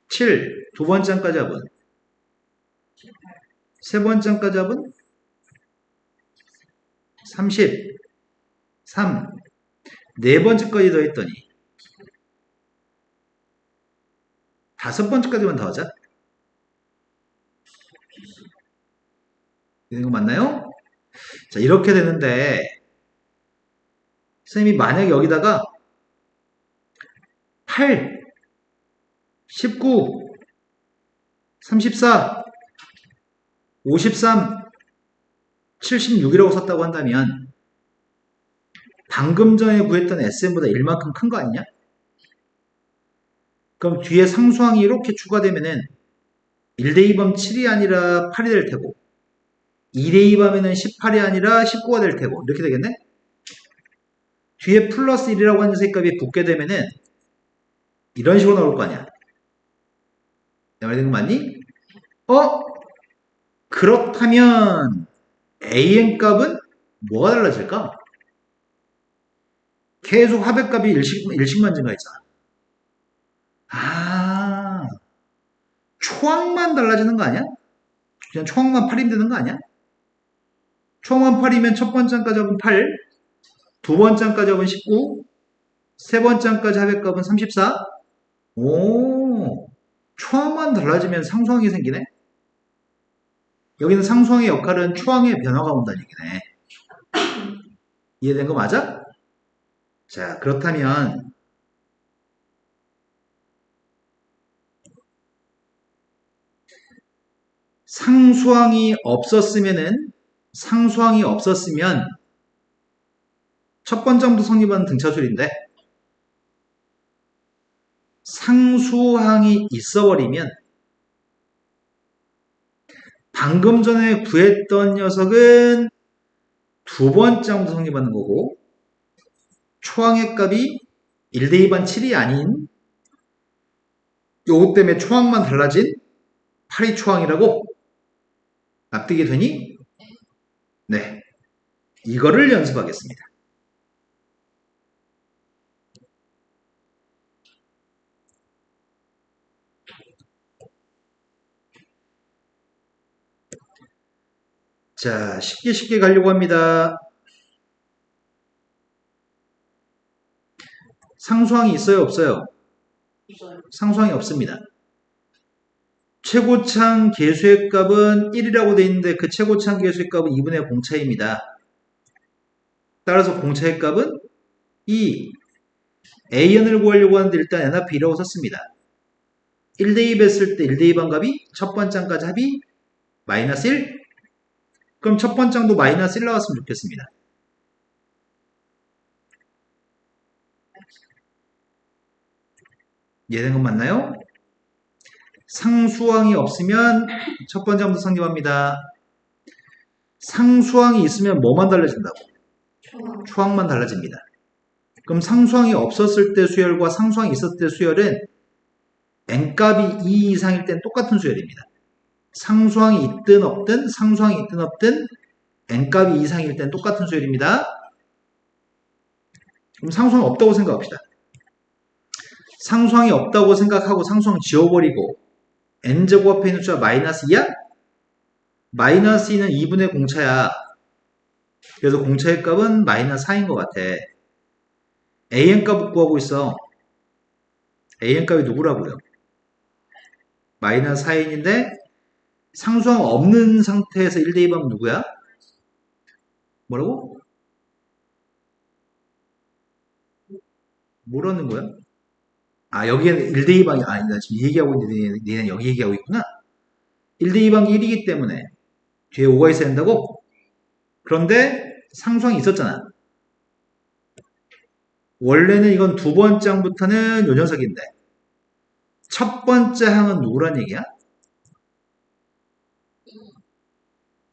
7. 두 번째까지 합은? 세 번째까지 합은? 33. 네 번째까지 더했더니 다섯 번째까지만 더하자. 이거 맞나요? 자, 이렇게 되는데 선생님이 만약에 여기다가 8, 19, 34, 53, 76이라고 썼다고 한다면 방금 전에 구했던 SN보다 1만큼 큰 거 아니냐? 그럼 뒤에 상수항이 이렇게 추가되면은 1대2범 7이 아니라 8이 될 테고 2대2범에는 18이 아니라 19가 될 테고 이렇게 되겠네? 뒤에 플러스 1이라고 하는 녀석값이 붙게 되면은 이런 식으로 나올 거 아니야. 내 말 되는 거 맞니? 어? 그렇다면 an 값은 뭐가 달라질까? 계속 합의값이 일식만 증가했잖아. 아, 초항만 달라지는 거 아니야? 그냥 초항만 8이면 되는 거 아니야? 초항만 8이면 첫 번째 항까지 합은 8, 두 번째 항까지 합은 19, 세 번째 항까지 합의값은 34. 오, 초항만 달라지면 상수항이 생기네? 여기는 상수항의 역할은 초항의 변화가 온다는 얘기네. 이해된 거 맞아? 자, 그렇다면 상수항이 없었으면 첫 번째부터 성립하는 등차술인데 상수항이 있어버리면 방금 전에 구했던 녀석은 두 번째 항부터 성립하는 거고 초항의 값이 1대2반 7이 아닌 요것 때문에 초항만 달라진 8이 초항이라고 납득이 되니? 네. 이거를 연습하겠습니다. 자, 쉽게 가려고 합니다. 상수항이 있어요, 없어요? 있어요. 상수항이 없습니다. 최고창 계수의 값은 1이라고 되어 있는데 그 최고창 계수의 값은 2분의 공차입니다. 따라서 공차의 값은 2. AN을 구하려고 하는데 일단 N 앞에 2라고 썼습니다. 1대2 했을 때 1대2 반값이 첫 번째 항까지 합이 마이너스 1. 그럼 첫 번째 항도 마이너스 1 나왔으면 좋겠습니다. 이해된 건 맞나요? 상수항이 없으면 첫 번째 항부터 성립합니다. 상수항이 있으면 뭐만 달라진다고? 초항. 초항만 달라집니다. 그럼 상수항이 없었을 때 수열과 상수항이 있었을 때 수열은 n값이 2 이상일 땐 똑같은 수열입니다. 상수항이 있든 없든 n값이 2 이상일 땐 똑같은 수열입니다. 그럼 상수항이 없다고 생각합시다. 상수항이 없다고 생각하고 상수항 지워버리고 n제곱 앞에 있는 숫자 마이너스 2야? 마이너스 2는 2분의 공차야. 그래서 공차의 값은 마이너스 4인 것 같아. an 값을 구하고 있어. an 값이 누구라고요? 마이너스 4인인데 상수항 없는 상태에서 1대2 하면 누구야? 뭐라고? 뭐라는 거야? 아, 여기에는 1대2 방이 아니다. 지금 이 얘기하고 있는데 니네 여기 얘기하고 있구나. 1대2 방이 1이기 때문에 뒤에 5가 있어야 된다고? 그런데 상수항이 있었잖아. 원래는 이건 두 번째 항부터는 요 녀석인데 첫 번째 항은 누구란 얘기야?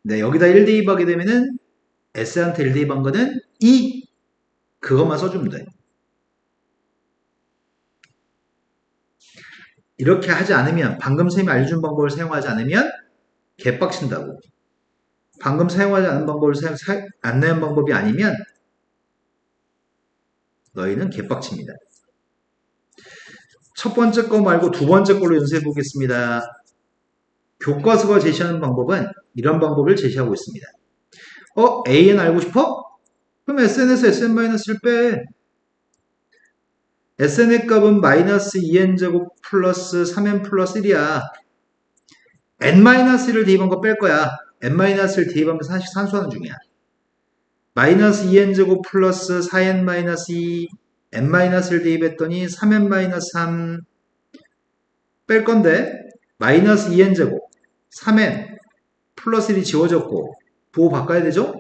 네, 여기다 1대2 하게 되면은 S한테 1대2 한 거는 2. 그것만 써주면 돼. 이렇게 하지 않으면 방금 쌤이 알려준 방법을 사용하지 않으면 개빡친다고. 방금 사용하지 않은 방법을 안내한 방법이 아니면 너희는 개빡칩니다. 첫 번째 거 말고 두 번째 걸로 연습해 보겠습니다. 교과서가 제시하는 방법은 이런 방법을 제시하고 있습니다. AN 알고 싶어? 그럼 SN에서 SN-1 빼. SN의 값은 마이너스 2n제곱 플러스 3n 플러스 1이야. n-1을 대입한 거 뺄 거야. n-를 대입하면 사실 산수하는 중이야. 마이너스 2n제곱 플러스 4n-2 n-를 대입했더니 3n-3 뺄 건데 마이너스 2n제곱 3n 플러스 1이 지워졌고 부호 바꿔야 되죠?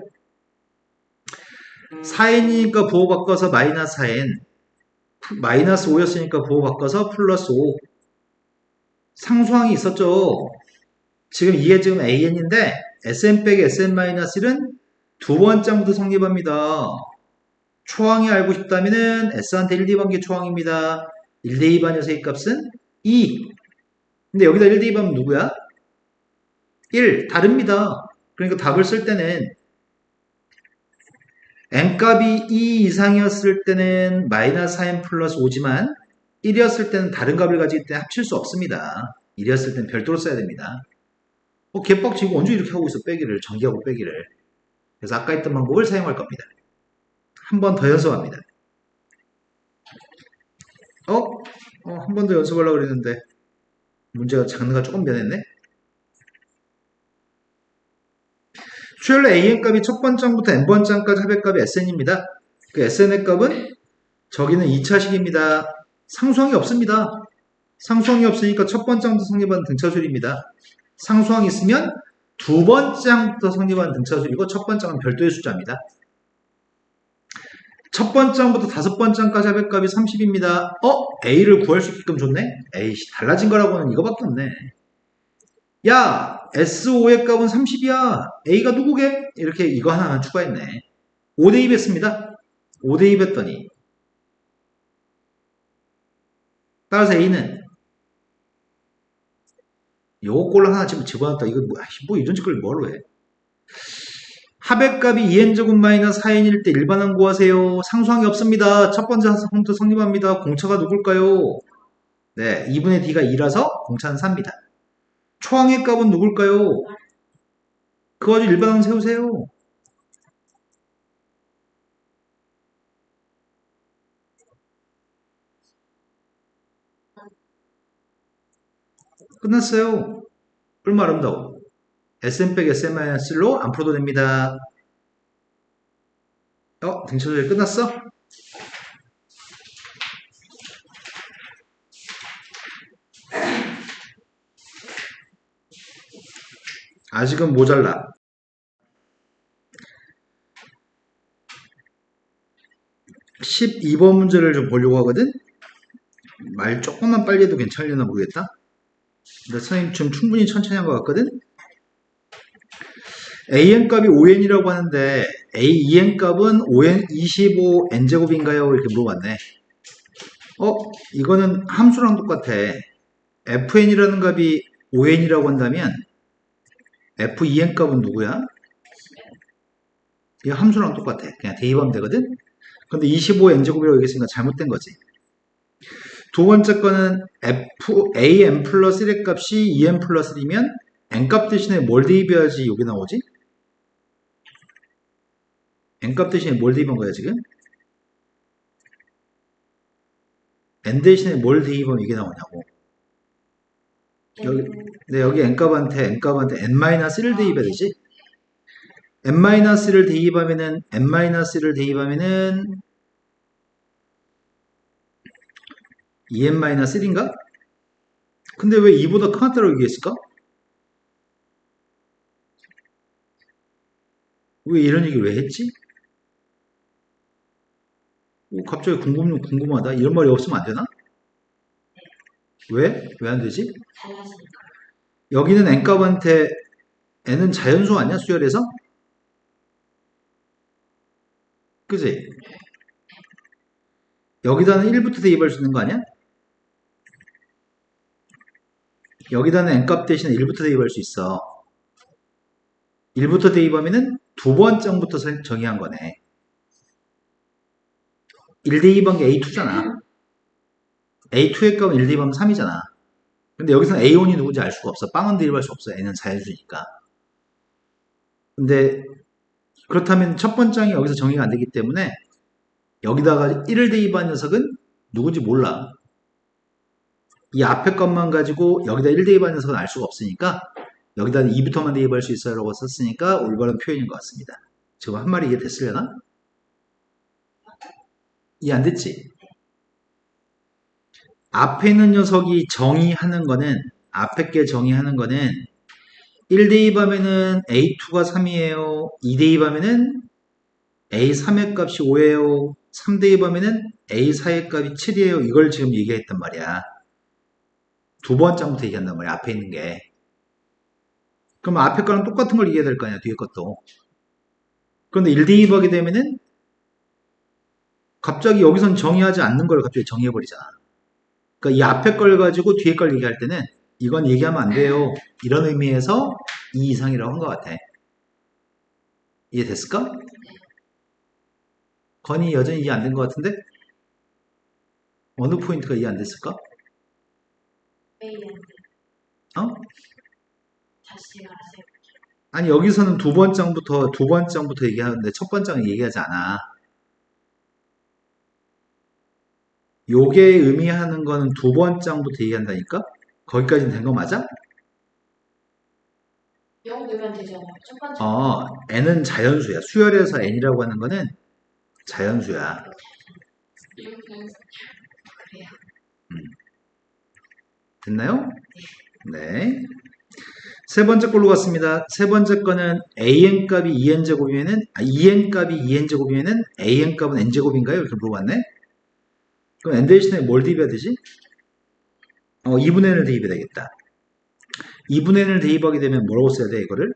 4n이니까 부호 바꿔서 마이너스 4n 마이너스 5였으니까 부호 바꿔서 플러스 5 상수항이 있었죠. 지금 이게 지금 AN인데 SN 빼기 SN-1은 두 번째 항부터 성립합니다. 초항이 알고 싶다면은 S한테 1대2반 게 초항입니다. 1대2반 녀석의 값은 2. 근데 여기다 1대2반은 누구야? 1 다릅니다. 그러니까 답을 쓸 때는 n값이 2 이상이었을 때는 마이너스 4n 플러스 5지만 1이었을 때는 다른 값을 가지기 때문에 합칠 수 없습니다. 1이었을 때는 별도로 써야 됩니다. 개빡치고 언제 이렇게 하고 있어 빼기를 전개하고 빼기를. 그래서 아까 했던 방법을 사용할 겁니다. 한 번 더 연습합니다. 한 번 더 연습하려고 그랬는데 문제가 장르가 조금 변했네. 수열의 an 값이 첫 번째 항부터 n 번째 항까지 합의값이 sn입니다. 그 sn의 값은 저기는 2차식입니다. 상수항이 없습니다. 상수항이 없으니까 첫 번째 항부터 성립하는 등차수열입니다. 상수항이 있으면 두 번째 항부터 성립하는 등차수열이고 첫 번째 항은 별도의 숫자입니다. 첫 번째 항부터 다섯 번째 항까지 합의값이 30입니다. A를 구할 수 있게끔 줬네? 에이씨, 달라진 거라고는 이거밖에 없네. 야, S5의 값은 30이야. A가 누구게? 이렇게 이거 하나만 추가했네. 5대2 했습니다. 5대2 했더니. 따라서 A는 요거 꼴로 하나 집어넣었다. 이거 뭐 이런 짓걸 뭐로 해? 합의값이 2n제곱 마이너스 4n일 때 일반항 구하세요. 상수항이 없습니다. 첫 번째 항부터 성립합니다. 공차가 누굴까요? 네, 2분의 d가 2라서 공차는 4입니다. 초항의 값은 누굴까요? 그거 가지고 일반항 세우세요. 끝났어요. 얼마 아름다워. sn 빼기 sn-1로 안 풀어도 됩니다. 등차수열 끝났어? 아직은 모자라. 12번 문제를 좀 보려고 하거든? 말 조금만 빨리 해도 괜찮으려나 모르겠다. 근데 선생님 좀 충분히 천천히 한 것 같거든? an 값이 5n이라고 하는데 en 값은 5n 25n제곱인가요? 이렇게 물어봤네. 이거는 함수랑 똑같아. fn이라는 값이 5n이라고 한다면 fen 값은 누구야? 이거 함수랑 똑같아. 그냥 대입하면 되거든? 근데 25n제곱이라고 얘기했으니까 잘못된 거지. 두 번째 거는 an 플러스 1의 값이 2n 플러스 1이면 n값 대신에 뭘 대입해야지 여기 나오지? n값 대신에 뭘 대입한 거야 지금? n 대신에 뭘 대입하면 이게 나오냐고. 여기 n값한테 n-1을 대입해야 되지? n-1을 대입하면은 n-1을 대입하면은 2n-1인가? 근데 왜 2보다 큰 한자로 얘기했을까? 왜 이런 얘기를 왜 했지? 갑자기 궁금하다. 이런 말이 없으면 안 되나? 왜? 왜 안 되지? 달라지니까. 여기는 n값한테 n은 자연수 아니야? 수열에서? 그지? 여기다는 1부터 대입할 수 있는 거 아니야? 여기다는 n값 대신에 1부터 대입할 수 있어. 1부터 대입하면은 두 번째 항부터 정의한 거네. 1 대입한 게 A2잖아. A2의 값은 1 대입하면 3이잖아. 근데 여기서는 A1이 누군지 알 수가 없어. 빵은 대입할 수 없어. N은 자연수니까. 근데 그렇다면 첫 번째 항이 여기서 정의가 안 되기 때문에 여기다가 1을 대입한 녀석은 누군지 몰라. 이 앞에 것만 가지고 여기다 1 대입한 녀석은 알 수가 없으니까 여기다 2부터만 대입할 수 있어요 라고 썼으니까 올바른 표현인 것 같습니다. 지금 한 마리 이해됐으려나? 이해 안 됐지? 앞에 있는 녀석이 정의하는 거는 앞에 게 정의하는 거는 1 대입하면은 A2가 3이에요. 2 대입하면은 A3의 값이 5예요. 3 대입하면은 A4의 값이 7이에요. 이걸 지금 얘기했단 말이야. 두 번째부터 얘기한단 말이야. 앞에 있는 게. 그럼 앞에 거랑 똑같은 걸 얘기해야 될 거 아니야. 뒤에 것도. 그런데 1 대입하게 되면은 갑자기 여기선 정의하지 않는 걸 갑자기 정의해버리잖아. 그러니까 이 앞에 걸 가지고 뒤에 걸 얘기할 때는 이건 얘기하면 안 돼요. 이런 의미에서 2 이상이라고 한 것 같아. 이해됐을까? 건이 여전히 이해 안 된 것 같은데? 어느 포인트가 이해 안 됐을까? A는 어? 다시 말하세요. 아니 여기서는 두 번째부터 얘기하는데 첫 번째는 얘기하지 않아. 요게 의미하는 거는 두 번째부터 얘기한다니까? 거기까지는 된 거 맞아? 0 넣으면 되잖아요. 첫 번째. n은 자연수야. 수열에서 n이라고 하는 거는 자연수야. 그래요. 됐나요? 네. 세 번째 걸로 갔습니다. 세 번째 거는 an 값이 2n제곱이면은, en 값이 2n제곱이면은 an 값은 n제곱인가요? 이렇게 물어봤네. 그럼 n 대신에 뭘 대입해야 되지? 2분의 n을 대입해야 되겠다. 2분의 n을 대입하게 되면 뭐라고 써야 돼, 이거를?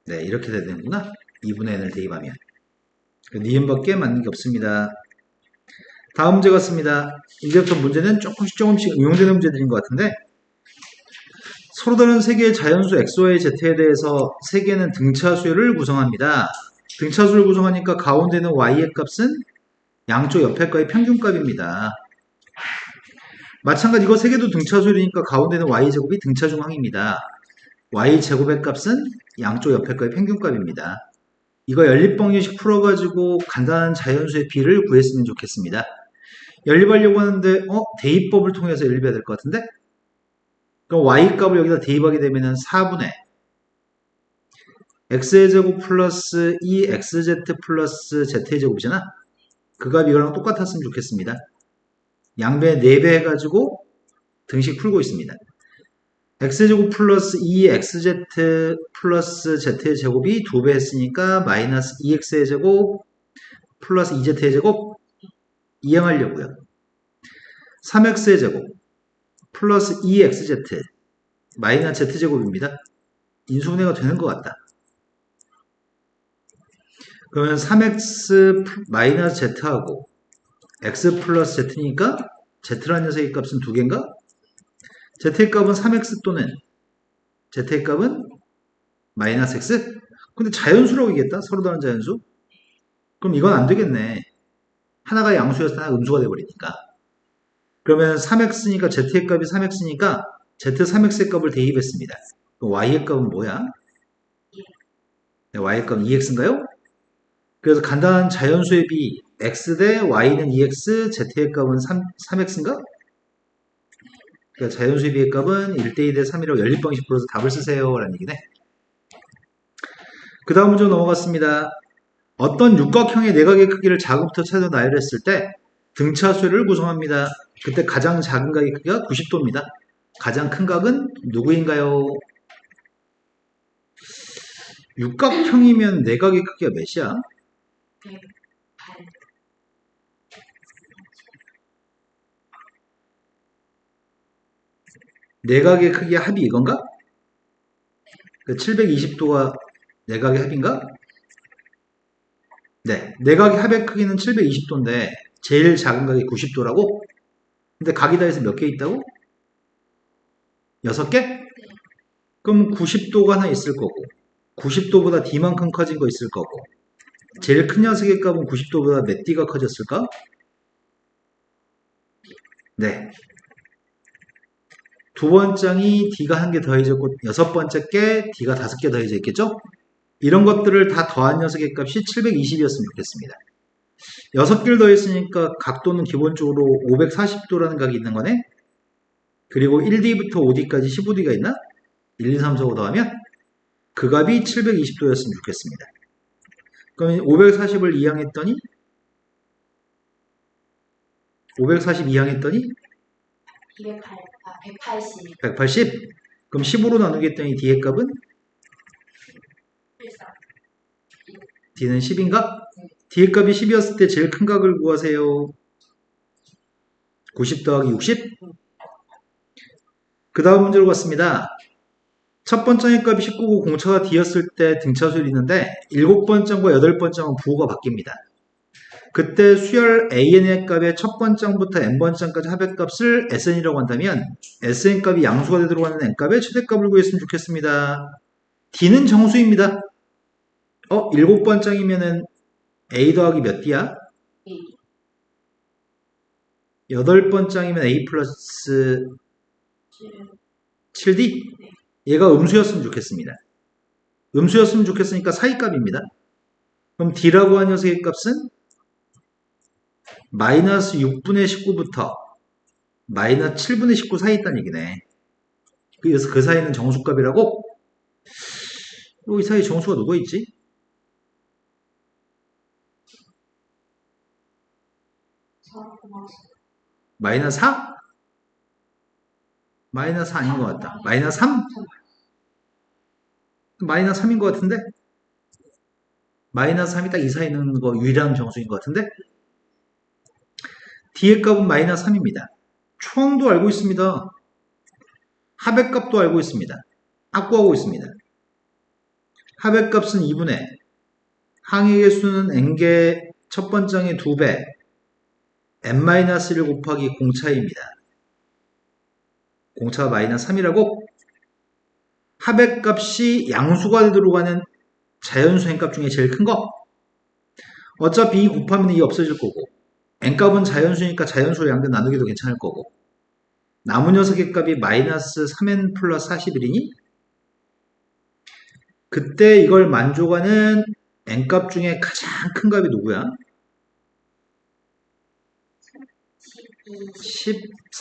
네, 이렇게 돼야 되는구나. 2분의 n을 대입하면. 니은밖에 맞는 게 없습니다. 다음 문제 같습니다. 이제부터 문제는 조금씩 응용되는 문제들인 것 같은데, 서로 다른 세 개의 자연수 xy, z에 대해서 세 개는 등차수를 구성합니다. 등차수를 구성하니까 가운데는 y의 값은 양쪽 옆에 거의 평균값입니다. 마찬가지 이거 세 개도 등차수이니까 가운데는 y제곱이 등차중항입니다. y제곱의 값은 양쪽 옆에 거의 평균값입니다. 이거 연립방정식 풀어가지고 간단한 자연수의 비를 구했으면 좋겠습니다. 연립하려고 하는데 대입법을 통해서 연립해야 될 것 같은데? 그럼 y값을 여기다 대입하게 되면 4분의 x의 제곱 플러스 2xz 플러스 z의 제곱이잖아. 그 값이 이거랑 똑같았으면 좋겠습니다. 양배 4배 해가지고 등식 풀고 있습니다. x제곱 플러스 2xz 플러스 z의 제곱이 2배 했으니까 마이너스 2x의 제곱 플러스 2z의 제곱 이항하려고요. 3x의 제곱 플러스 2xz 마이너스 z제곱입니다. 인수분해가 되는 것 같다. 그러면 3x 마이너스 z하고 x 플러스 z니까 z라는 녀석의 값은 2개인가? z의 값은 3x 또는 z의 값은 마이너스 x? 근데 자연수라고 얘기했다? 서로 다른 자연수? 그럼 이건 안 되겠네. 하나가 양수여서 하나가 음수가 돼버리니까. 그러면 3x니까 z의 값이 3x니까 z 3x의 값을 대입했습니다. 그럼 y의 값은 뭐야? 네, y의 값은 2x인가요? 그래서 간단한 자연수의 비 x 대 y는 2x, z의 값은 3x인가? 그러니까 자연수의 비의 값은 1대2 대 3이라고 연립방식 풀어서 답을 쓰세요 라는 얘기네. 그 다음 문제 넘어갔습니다. 어떤 육각형의 내각의 크기를 작은부터 최소 나열했을 때 등차수를 구성합니다. 그때 가장 작은 각의 크기가 90도입니다. 가장 큰 각은 누구인가요? 육각형이면 내각의 크기가 몇이야? 108. 내각의 크기의 합이 이건가? 그 720도가 내각의 합인가? 네, 내각의 합의 크기는 720도인데 제일 작은 각이 90도라고? 근데 각이 다 해서 몇 개 있다고? 6개? 그럼 90도가 하나 있을 거고 90도보다 D만큼 커진 거 있을 거고 제일 큰 녀석의 값은 90도보다 몇 D가 커졌을까? 네. 두 번장이 D가 한 개 더해졌고 여섯 번째 게 D가 5개 더해져 있겠죠? 이런 것들을 다 더한 녀석의 값이 720이었으면 좋겠습니다. 6개를 더했으니까 각도는 기본적으로 540도라는 각이 있는 거네? 그리고 1D부터 5D까지 15D가 있나? 1, 2, 3, 4, 5 더하면 그 값이 720도였으면 좋겠습니다. 그럼 540을 이항했더니 540 이항했더니 180. 180? 그럼 15로 나누겠더니 D의 값은? 14. D는 10인가? D의 값이 10이었을 때 제일 큰 각을 구하세요. 90 더하기 60? 그 다음 문제로 갔습니다. 첫 번째 값이 19고 공차가 D였을 때 등차수율이 있는데 7번째과 8번째는 부호가 바뀝니다. 그때 수열 AN의 값의 첫 번장부터 n번장까지 합의값을 SN이라고 한다면 SN 값이 양수가 되도록 하는 n 값의 최대값을 구했으면 좋겠습니다. D는 정수입니다. 일곱 번장이면은 A 더하기 몇 D야? A. 여덟 번장이면 A 플러스 7. 7D? 얘가 음수였으면 좋겠습니다. 음수였으면 좋겠으니까 사이값입니다. 그럼 D라고 한 녀석의 값은 마이너스 6분의 19부터 마이너스 7분의 19 사이 있다는 얘기네. 그래서 그 사이는 정수값이라고? 이 사이 정수가 누가 있지? 마이너스 4? 마이너스 4 아닌 것 같다. 마이너스 3? 마이너스 3인 것 같은데? 마이너스 3이 딱 이 사이에 있는 거 유일한 정수인 것 같은데? D의 값은 마이너스 3입니다. 초항도 알고 있습니다. 합의값도 알고 있습니다. 악구하고 있습니다. 합의값은 2분의 항의 개수는 n개 첫 번장의 2배 n-1 곱하기 공차입니다. 공차가 마이너스 3이라고? 합의값이 양수가 들어가는 자연수 n값 중에 제일 큰 거. 어차피 이 곱하면 이 없어질 거고 n값은 자연수니까 자연수로 양변 나누기도 괜찮을 거고 남은 녀석의 값이 마이너스 3n 플러스 41이니 그때 이걸 만족하는 n값 중에 가장 큰 값이 누구야?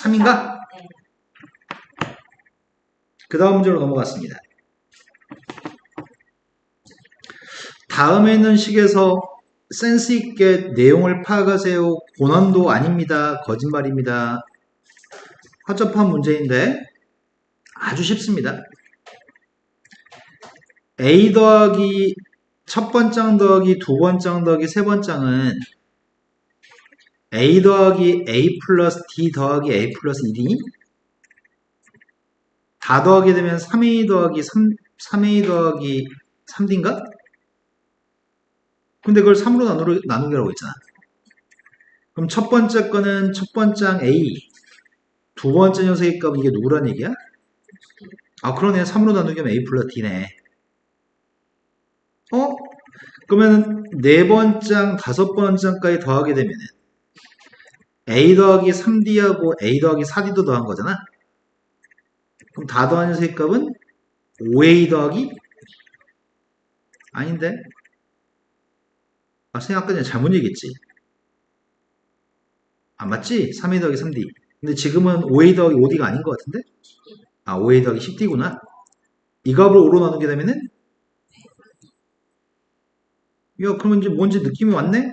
13인가? 네. 그 다음 문제로 넘어갔습니다. 다음에 있는 식에서 센스 있게 내용을 파악하세요. 고난도 아닙니다. 거짓말입니다. 허접한 문제인데 아주 쉽습니다. A 더하기 첫 번장 더하기 두 번장 더하기 세 번장은 A 더하기 A 플러스 D 더하기 A 플러스 1이니? 다 더하게 되면 3A 더하기 3A 더하기 3D인가? 근데 그걸 3으로 나누기라고 했잖아. 그럼 첫 번째 거는 첫 번장 A, 두 번째 녀석의 값은 이게 누구란 얘기야? 아, 그러네. 3으로 나누기면 A 플러스 D네. 그러면 네 번장, 다섯 번장까지 더하게 되면은 A 더하기 3D하고 A 더하기 4D도 더한 거잖아. 그럼 다 더한 녀석의 값은 5A 더하기? 아닌데? 생각 전에 잘못 얘기했지. 안 맞지? 3A 더하기 3D. 근데 지금은 5A 더하기 5D가 아닌 것 같은데? 5A 더하기 10D구나. 이 값을 5로 나누게 되면은? 야, 그러면 이제 뭔지 느낌이 왔네?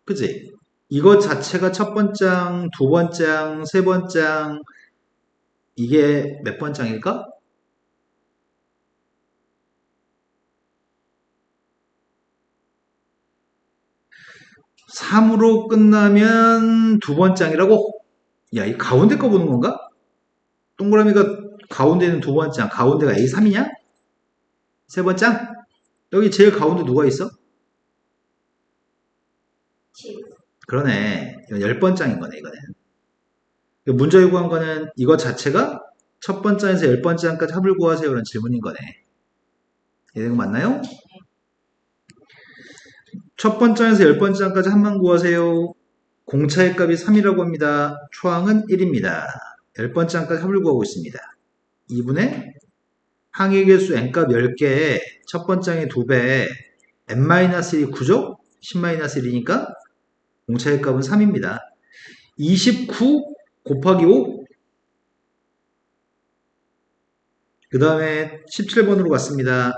그치? 이것 자체가 첫 번장, 두 번장, 세 번장, 이게 몇 번장일까? (3으로) 끝나면 두 번장이라고? 야, 이 가운데 거 보는 건가? 동그라미가 가운데는 두 번장, 가운데가 A3이냐? 세 번장? 여기 제일 가운데 누가 있어? 7. 그러네. 이건 10번장인 거네, 이거는. 문제 요구한 거는 이거 자체가 첫 번장에서 10번장까지 합을 구하세요. 라는 질문인 거네. 이거 맞나요? 첫 번장에서 10번장까지 합만 구하세요. 공차의 값이 3이라고 합니다. 초항은 1입니다. 10번장까지 합을 구하고 있습니다. 2분의 항의 개수 n값 10개에 첫 번장의 2배 n-1이 9죠? 10-1이니까 공차의 값은 3입니다. 29 곱하기 5. 그 다음에 17번으로 갔습니다.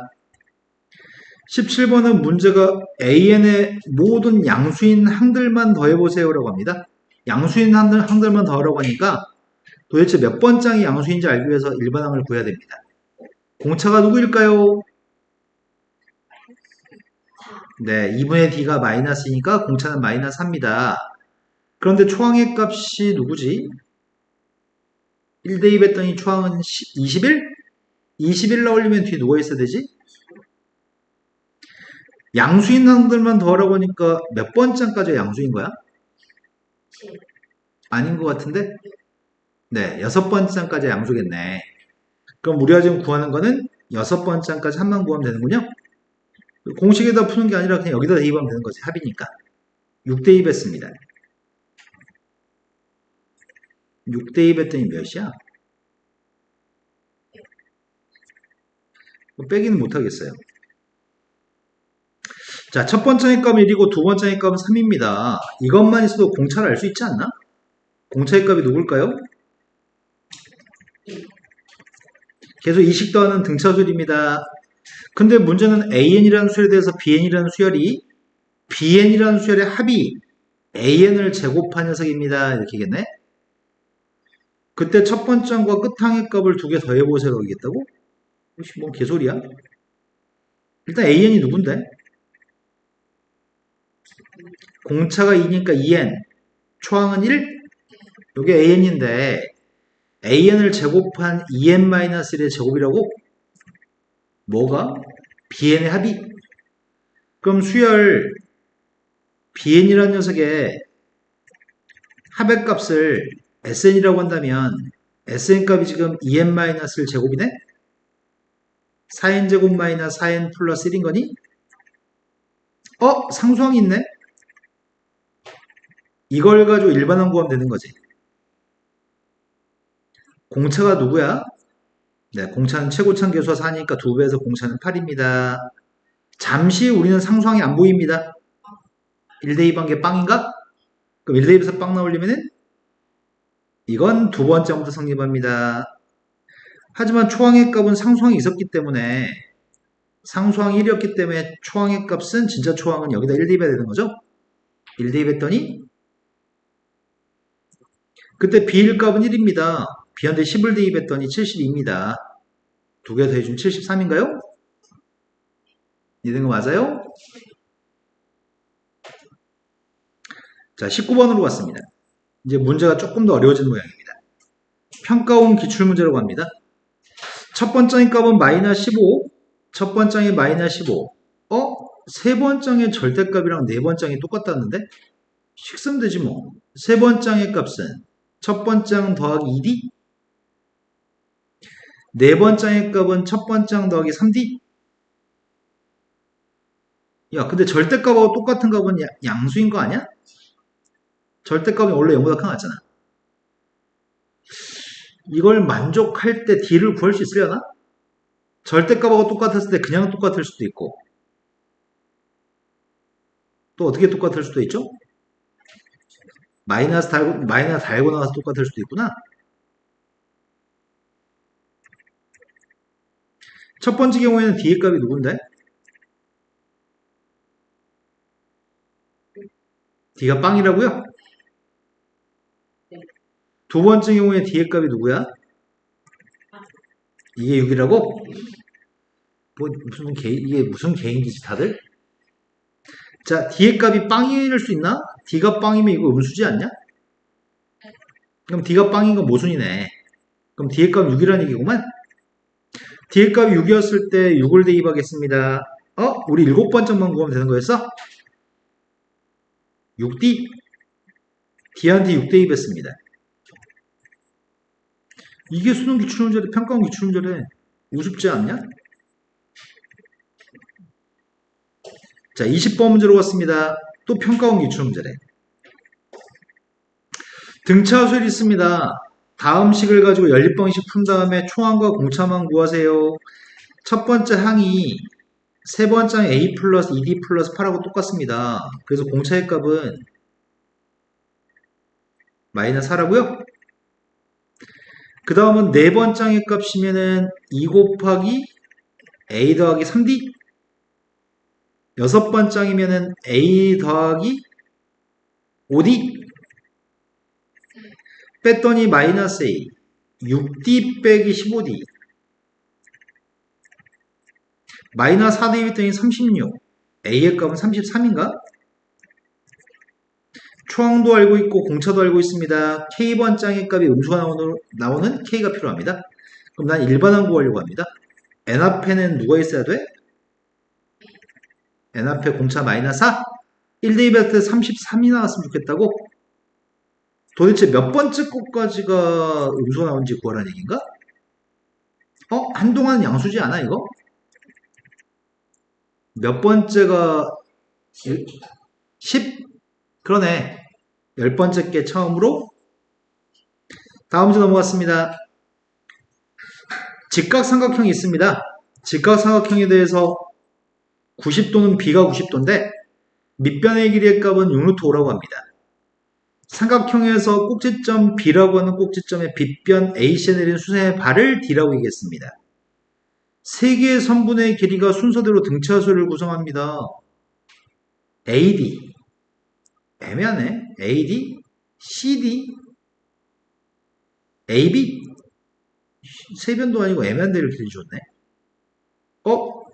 17번은 문제가 AN의 모든 양수인 항들만 더해보세요 라고 합니다. 양수인 항들만 더하라고 하니까 도대체 몇 번장이 양수인지 알기 위해서 일반항을 구해야 됩니다. 공차가 누구일까요? 네, 2분의 D가 마이너스니까 공차는 마이너스 3입니다. 그런데 초항의 값이 누구지? 1 대입했더니 초항은 21? 21 나오려면 뒤에 누가 있어야 되지? 양수인 항들만 더하라고 하니까 몇 번째까지 양수인 거야? 7. 아닌 것 같은데? 네, 6번째까지 양수겠네. 그럼 우리가 지금 구하는 거는 6번째까지 한만 구하면 되는군요. 공식에다 푸는 게 아니라 그냥 여기다 대입하면 되는 거지. 합이니까. 6대입했습니다. 6대입했더니 몇이야? 빼기는 못하겠어요. 자, 첫 번째 값은 1이고 두 번째 값은 3입니다. 이것만 있어도 공차를 알 수 있지 않나? 공차의 값이 누굴까요? 계속 이식 더하는 등차수열입니다. 근데 문제는 an이라는 수열에 대해서 bn이라는 수열이 bn이라는 수열의 합이 an을 제곱한 녀석입니다. 이렇게겠네? 그때 첫 번째 항과 끝항의 값을 두 개 더해보세요. 이겠다고? 혹시 뭔 개소리야? 일단 an이 누군데? 공차가 2니까 2n, 초항은 1? 이게 an인데 an을 제곱한 2n-1의 제곱이라고? 뭐가? bn의 합이? 그럼 수열 bn이라는 녀석의 합의 값을 sn이라고 한다면 sn 값이 지금 2n-1 제곱이네? 4n 제곱 마이너스 4n 플러스 1인 거니? 상수항이 있네? 이걸 가지고 일반항 구하면 되는 거지. 공차가 누구야? 네, 공차는 최고참 계수가 4니까 2배에서 공차는 8입니다. 잠시 우리는 상수항이 안 보입니다. 1대2한 게 빵인가? 그럼 1대2에서 빵 나오려면은 이건 두 번째 항부터 성립합니다. 하지만 초항의 값은 상수항이 있었기 때문에 상수항이 1이었기 때문에 초항의 값은 진짜 초항은 여기다 1대입해야 되는 거죠? 1대입했더니 그때 B일 값은 1입니다. B한테 10을 대입했더니 72입니다. 두 개 더해주면 73인가요? 이런 거 맞아요? 자, 19번으로 갔습니다. 이제 문제가 조금 더 어려워진 모양입니다. 평가원 기출문제라고 합니다. 첫 번째 값은 마이너스 15, 첫 번째이 마이너스 15. 세 번째의 절대값이랑 네 번째이 똑같다는데? 식으면 되지 뭐. 세 번째의 값은 첫 번째 더하기 2D, 네 번째의 값은 첫 번째 더하기 3D. 야, 근데 절대값하고 똑같은 값은 양수인 거 아니야? 절대값이 원래 0보다 큰 거 같잖아. 이걸 만족할 때 D를 구할 수 있으려나? 절대값하고 똑같았을 때 그냥 똑같을 수도 있고 또 어떻게 똑같을 수도 있죠? 마이너스 달고 나가서 똑같을 수도 있구나. 첫 번째 경우에는 D의 값이 누군데? D가 빵이라고요? 두 번째 경우에 D의 값이 누구야? 이게 6이라고? 이게 무슨 개인기지 다들? 자, D의 값이 빵일 수 있나? D가 빵이면 이거 음수지 않냐? 그럼 D가 빵인 건 모순이네. 그럼 D의 값은 6이라는 얘기구만? D의 값이 6이었을 때 6을 대입하겠습니다. 우리 7번째만 구하면 되는 거였어? 6D? D한테 6 대입했습니다. 이게 수능 기출문제래, 평가원 기출문제래. 우습지 않냐? 자, 20번 문제로 갔습니다. 또 평가원 기출문제래. 등차수열이 있습니다. 다음 식을 가지고 연립방식 푼 다음에 초항과 공차만 구하세요. 첫 번째 항이 세 번째 항 A 플러스 2D 플러스 8하고 똑같습니다. 그래서 공차의 값은 마이너스 4라고요? 그 다음은 네 번째 항의 값이면은 2 곱하기 A 더하기 3D. 여섯 번째 항이면은 A 더하기 5D. 뺐더니 마이너스 A. 6D 빼기 15D. 마이너스 4 대입했더니 36. A의 값은 33인가? 초항도 알고 있고 공차도 알고 있습니다. K번장의 값이 음수가 나오는 K가 필요합니다. 그럼 난 일반항 구하려고 합니다. N 앞에는 누가 있어야 돼? n 앞에 공차 마이너스 4? 1 대입할 때 33이 나왔으면 좋겠다고? 도대체 몇 번째 것까지가 음수 나온지 구하라는 얘기인가? 한동안 양수지 않아 이거? 몇 번째가 10? 그러네. 10번째 게 처음으로. 다음 문제 넘어갔습니다. 직각삼각형이 있습니다. 직각삼각형에 대해서 90도는 B가 90도인데 밑변의 길이의 값은 6루트 5라고 합니다. 삼각형에서 꼭지점 B라고 하는 꼭지점의 빗변 AC에 내린 수선의 발을 D라고 얘기했습니다. 세 개의 선분의 길이가 순서대로 등차수를 구성합니다. AD 애매하네. AD, CD, AB 세변도 아니고 애매한 데를 이렇게 줬네.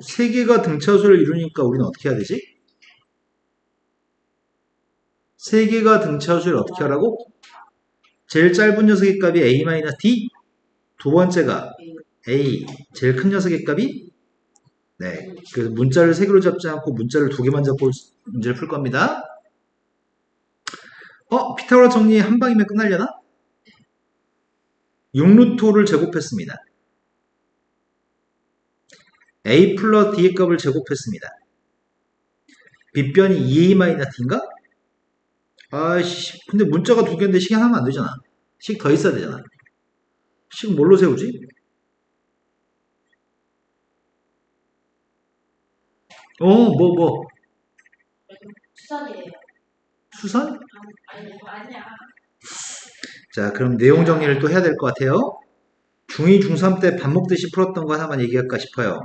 세 개가 등차수를 이루니까 우리는 어떻게 해야 되지? 세 개가 등차수를 어떻게 하라고? 제일 짧은 녀석의 값이 A-D, 두 번째가 A, 제일 큰 녀석의 값이 네, 그래서 문자를 세 개로 잡지 않고 문자를 두 개만 잡고 문제를 풀 겁니다. 피타고라 정리 한 방이면 끝나려나? 6루트 5를 제곱했습니다. A 플러스 D의 값을 제곱했습니다. 빗변이 2A-D인가? 아이씨, 근데 문자가 두 개인데 식 하나면 안 되잖아. 식 더 있어야 되잖아. 식 뭘로 세우지? 뭐. 수선이에요. 수선? 아니야. 자, 그럼 내용 정리를 또 해야 될 것 같아요. 중2, 중3 때 밥 먹듯이 풀었던 거 하나만 얘기할까 싶어요.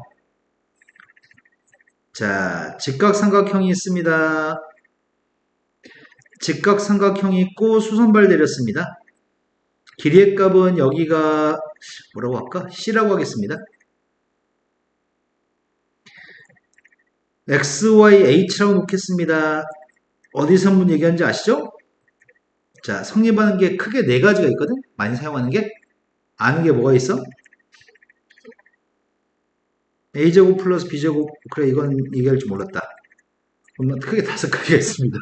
자, 직각삼각형이 있습니다. 직각삼각형이 있고 수선발 내렸습니다. 길이의 값은 여기가 뭐라고 할까? C라고 하겠습니다. X, Y, H라고 놓겠습니다. 어디 선분 얘기하는지 아시죠? 자, 성립하는 게 크게 네 가지가 있거든? 많이 사용하는 게? 아는 게 뭐가 있어? A제곱 플러스 B제곱, 그래, 이건 얘기할 줄 몰랐다. 그러면 크게 다섯 가지가 있습니다.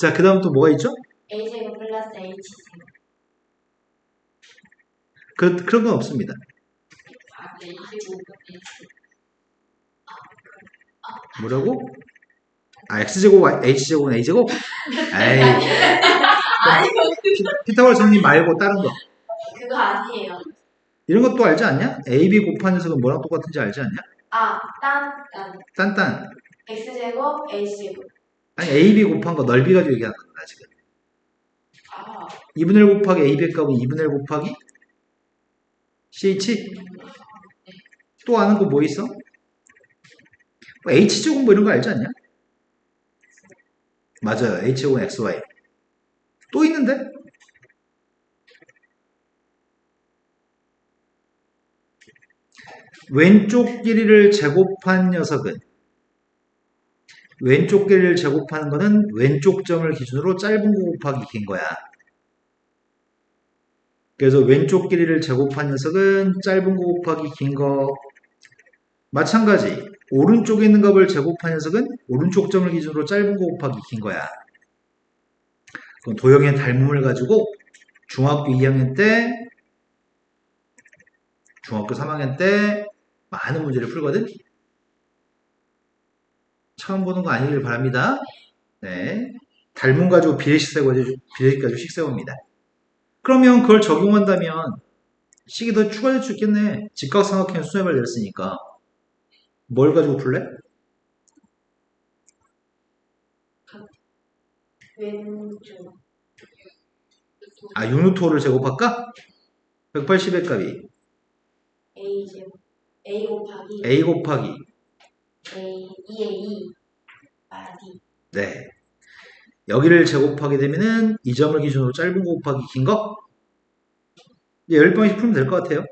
자, 그 다음 또 뭐가 있죠? A제곱 플러스 H제곱. 그런 건 없습니다. A제곱 뭐라고? X제곱, H제곱, A제곱? 에이, 피타고라 정리 말고 다른 거. 그거 아니에요. 이런 것도 알지 않냐? AB 곱한 녀석은 뭐랑 똑같은지 알지 않냐? 딴딴. X제곱 H제곱. 아니, AB 곱한 거 넓이 가지고 얘기하는 거야, 지금. 2분의 1 곱하기 AB의 값은 2분의 1 곱하기 CH? 또 아는 거 뭐 있어? H제곱 뭐 이런 거 알지 않냐? 맞아요. H제곱 XY. 또 있는데? 왼쪽 길이를 제곱한 녀석은 왼쪽 길이를 제곱하는 거는 왼쪽 점을 기준으로 짧은 거 곱하기 긴 거야. 그래서 왼쪽 길이를 제곱한 녀석은 짧은 거 곱하기 긴 거. 마찬가지 오른쪽에 있는 값을 제곱한 녀석은 오른쪽 점을 기준으로 짧은 거 곱하기 긴 거야. 그럼 도형의 닮음을 가지고 중학교 2학년 때, 중학교 3학년 때 많은 문제를 풀거든. 처음 보는 거 아니길 바랍니다. 네, 닮음 가지고 비례식 가지고 식 세웁니다. 그러면 그걸 적용한다면 식이 더 추가될 수 있겠네. 직각삼각형 수렴을 내렸으니까. 뭘 가지고 풀래? 왼쪽. 6루트5를 제곱할까? 180의 값이 A제곱 A 곱하기 A 곱하기 2의 2 마디. 네. 여기를 제곱하게 되면은 이 점을 기준으로 짧은 거 곱하기 긴 거? 이제 10번씩 풀면 될 것 같아요.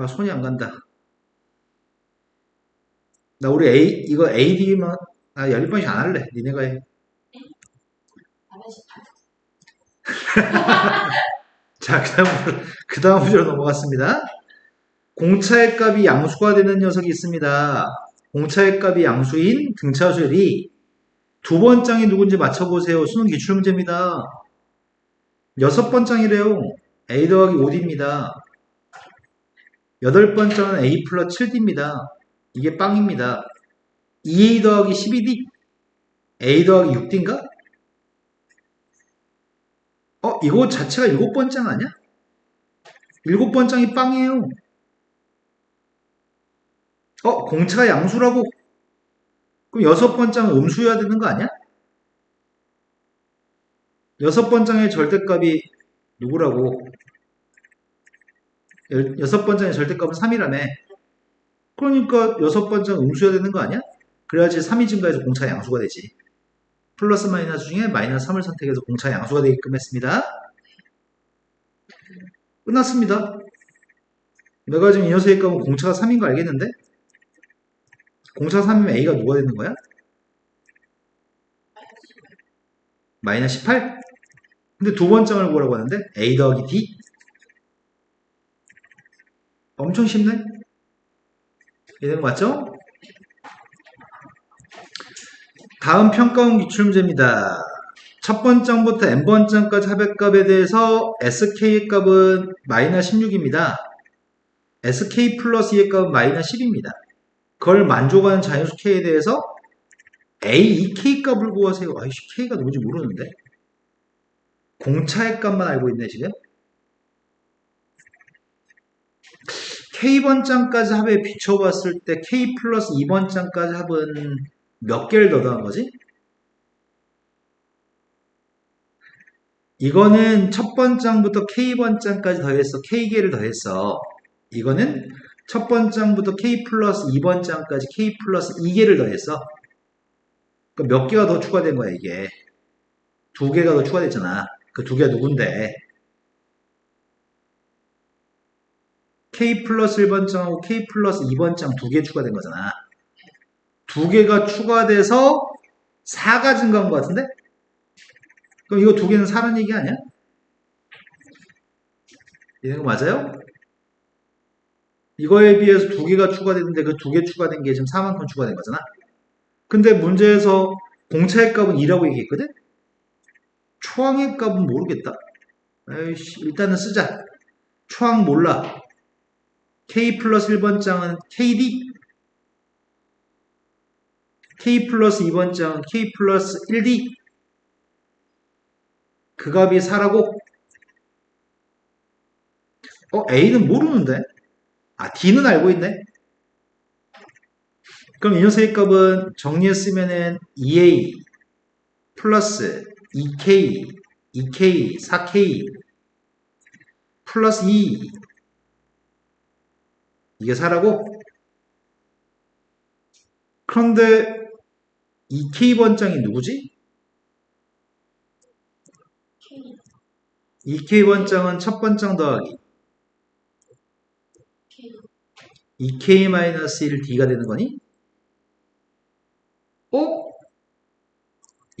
손이 안 간다. 나 우리 이거 AD만 10번씩 안 할래. 니네가 해. 자, 그 다음 문제로 넘어갔습니다. 공차의 값이 양수가 되는 녀석이 있습니다. 공차의 값이 양수인 등차수열이 두 번장이 누군지 맞춰보세요. 수능 기출문제입니다. 여섯 번장이래요. a 더하기 5d입니다. 여덟 번장은 a 플러스 7d입니다. 이게 빵입니다. 2a 더하기 12d, a 더하기 6d인가? 이거 자체가 일곱 번장 아니야? 일곱 번장이 빵이에요. 공차가 양수라고? 그럼 여섯 번장은 음수여야 되는 거 아니야? 여섯 번장의 절대값이 누구라고? 여섯 번장의 절대값은 3이라며. 그러니까 여섯 번장 음수여야 되는 거 아니야? 그래야지 3이 증가해서 공차가 양수가 되지. 플러스 마이너스 중에 마이너스 3을 선택해서 공차가 양수가 되게끔 했습니다. 끝났습니다. 내가 지금 이 녀석의 값은 공차가 3인 거 알겠는데? 공차가 3이면 a가 누가 되는 거야? 마이너스 18? 근데 두 번째를 뭐라고 하는데? a 더하기 d? 엄청 쉽네? 이해된 거 맞죠? 다음 평가원 기출문제입니다. 첫 번장부터 n번장까지 합의값에 대해서 sk의 값은 마이너스 16입니다. sk 플러스 2의 값은 마이너스 10입니다. 그걸 만족하는 자연수 k에 대해서 a, 2k 값을 구하세요. 아이씨, k가 누군지 모르는데. 공차의 값만 알고 있네, 지금. k번장까지 합에 비춰봤을 때 k 플러스 2번장까지 합은 몇 개를 더 더한 거지? 이거는 첫 번장부터 k번장까지 더했어. k개를 더했어. 이거는 첫 번장부터 k 플러스 2번장까지 k 플러스 2개를 더했어. 그럼 몇 개가 더 추가된 거야, 이게. 두 개가 더 추가됐잖아. 그 두 개가 누군데? k 플러스 1번장하고 k 플러스 2번장 두 개 추가된 거잖아. 두 개가 추가돼서 4가 증가한 것 같은데? 그럼 이거 두 개는 4라는 얘기 아니야? 이거 맞아요? 이거에 비해서 두 개가 추가됐는데 그 두 개 추가된 게 지금 4만큼 추가된 거잖아. 근데 문제에서 공차의 값은 2라고 얘기했거든? 초항의 값은 모르겠다. 에이씨, 일단은 쓰자. 초항 몰라. k 플러스 1번장은 kd, k 플러스 2번장은 k 플러스 1d. 그 값이 4라고? a는 모르는데? d는 알고 있네? 그럼 이 녀석의 값은 정리했으면은 2a 플러스 2k, 2k, 4k 플러스 2 이게 4라고? 그런데 2k 번장이 누구지? K, 2k 번장은 첫 번장 더하기 K, 2k-1d가 되는 거니?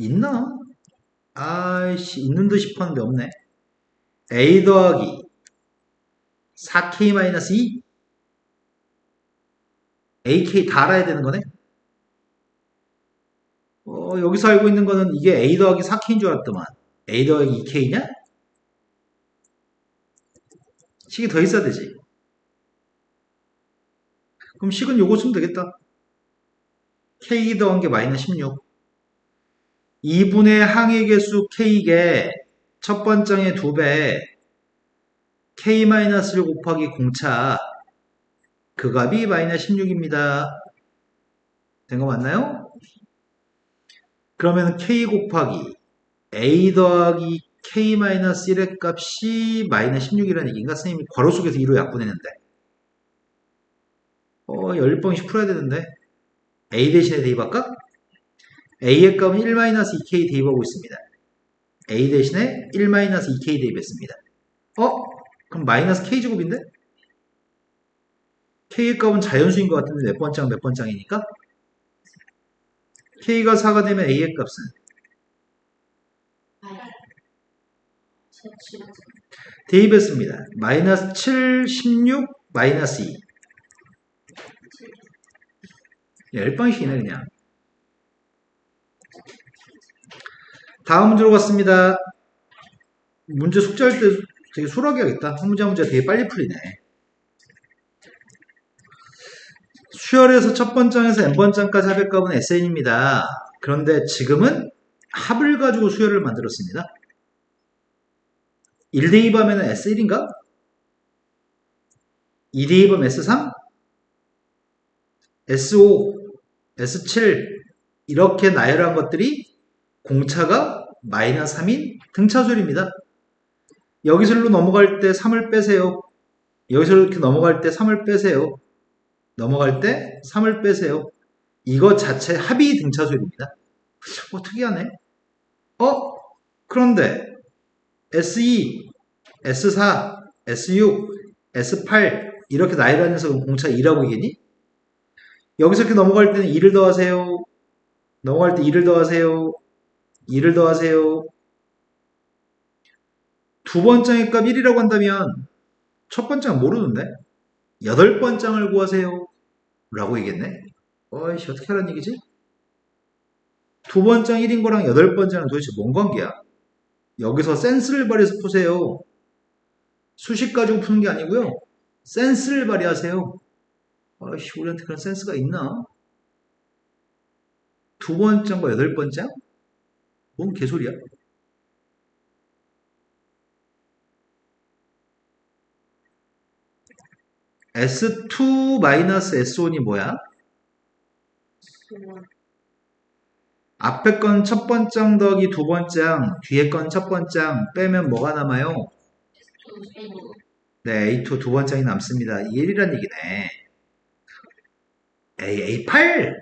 있나? 아이씨, 있는 듯 싶었는데 없네. a 더하기 4k-2 ak 다 알아야 되는 거네? 여기서 알고 있는 거는 이게 a 더하기 4k인 줄 알았더만 a 더하기 2k냐? 식이 더 있어야 되지. 그럼 식은 요거 쓰면 되겠다. k 더한 게 마이너스 16. 2분의 항의 개수 k에 첫 번장의 2배 k-1 곱하기 공차 그 값이 마이너스 16입니다. 된 거 맞나요? 그러면 k 곱하기 a 더하기 k-1의 값이 마이너스 16이라는 얘기인가? 선생님이 괄호 속에서 2로 약분했는데 10번씩 풀어야 되는데 a 대신에 대입할까? a의 값은 1-2k 대입하고 있습니다. a 대신에 1-2k 대입했습니다. 그럼 마이너스 k제곱인데? k의 값은 자연수인 것 같은데 몇 번장 몇 번장이니까? k가 4가 되면 a의 값은 7, 대입했습니다. 마이너스 7, 16, 마이너스 2. 열방식이네 그냥. 다음 문제로 갔습니다. 문제 숙제할 때 되게 수월하게 하겠다. 한 문제 한 문제 되게 빨리 풀리네. 수열에서 첫 번장에서 n번장까지 합의 값은 SN입니다. 그런데 지금은 합을 가지고 수열을 만들었습니다. 1대2 범위는 S1인가? 2대2 범위 S3? S5, S7 이렇게 나열한 것들이 공차가 마이너스 3인 등차수열입니다. 여기서 일로 넘어갈 때 3을 빼세요. 여기서 이렇게 넘어갈 때 3을 빼세요. 넘어갈 때 3을 빼세요. 이거 자체 합이 등차수열입니다. 특이하네. 그런데 S2, S4, S6, S8 이렇게 나열한 녀석은 공차 2라고 이겠니? 여기서 이렇게 넘어갈 때는 2를 더하세요. 넘어갈 때 2를 더하세요. 2를 더하세요. 두 번장의 값 1이라고 한다면 첫 번장은 모르는데 8번장을 구하세요. 라고 얘기했네. 어이씨 어떻게 하라는 얘기지? 두 번장 1인 거랑 8번장은 도대체 뭔 관계야? 여기서 센스를 발휘해서 푸세요. 수식 가지고 푸는 게 아니고요. 센스를 발휘하세요. 아이씨 우리한테 그런 센스가 있나? 두 번장과 8번장? 뭔 개소리야? S2-S1이 뭐야? 앞에 건 첫 번장 더하기 두 번장, 뒤에 건 첫 번장 빼면 뭐가 남아요? 네, A2 두 번장이 남습니다. 이게 1이란 얘기네. A8!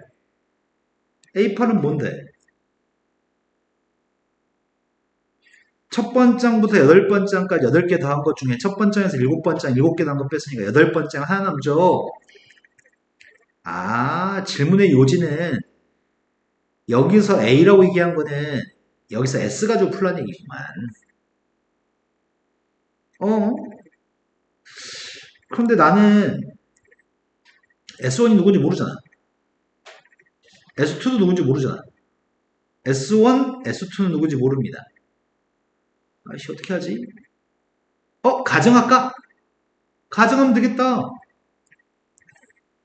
A8은 뭔데? 첫 번장부터 8번장까지 8개 더한 것 중에 첫 번장에서 7번장, 7개 더한 거 뺐으니까 8번장 하나 남죠? 질문의 요지는 여기서 A라고 얘기한 거는 여기서 S 가지고 풀란 얘기구만. 그런데 나는 S1이 누군지 모르잖아. S2도 누군지 모르잖아. S1, S2는 누군지 모릅니다. 아이씨, 어떻게 하지? 가정할까? 가정하면 되겠다.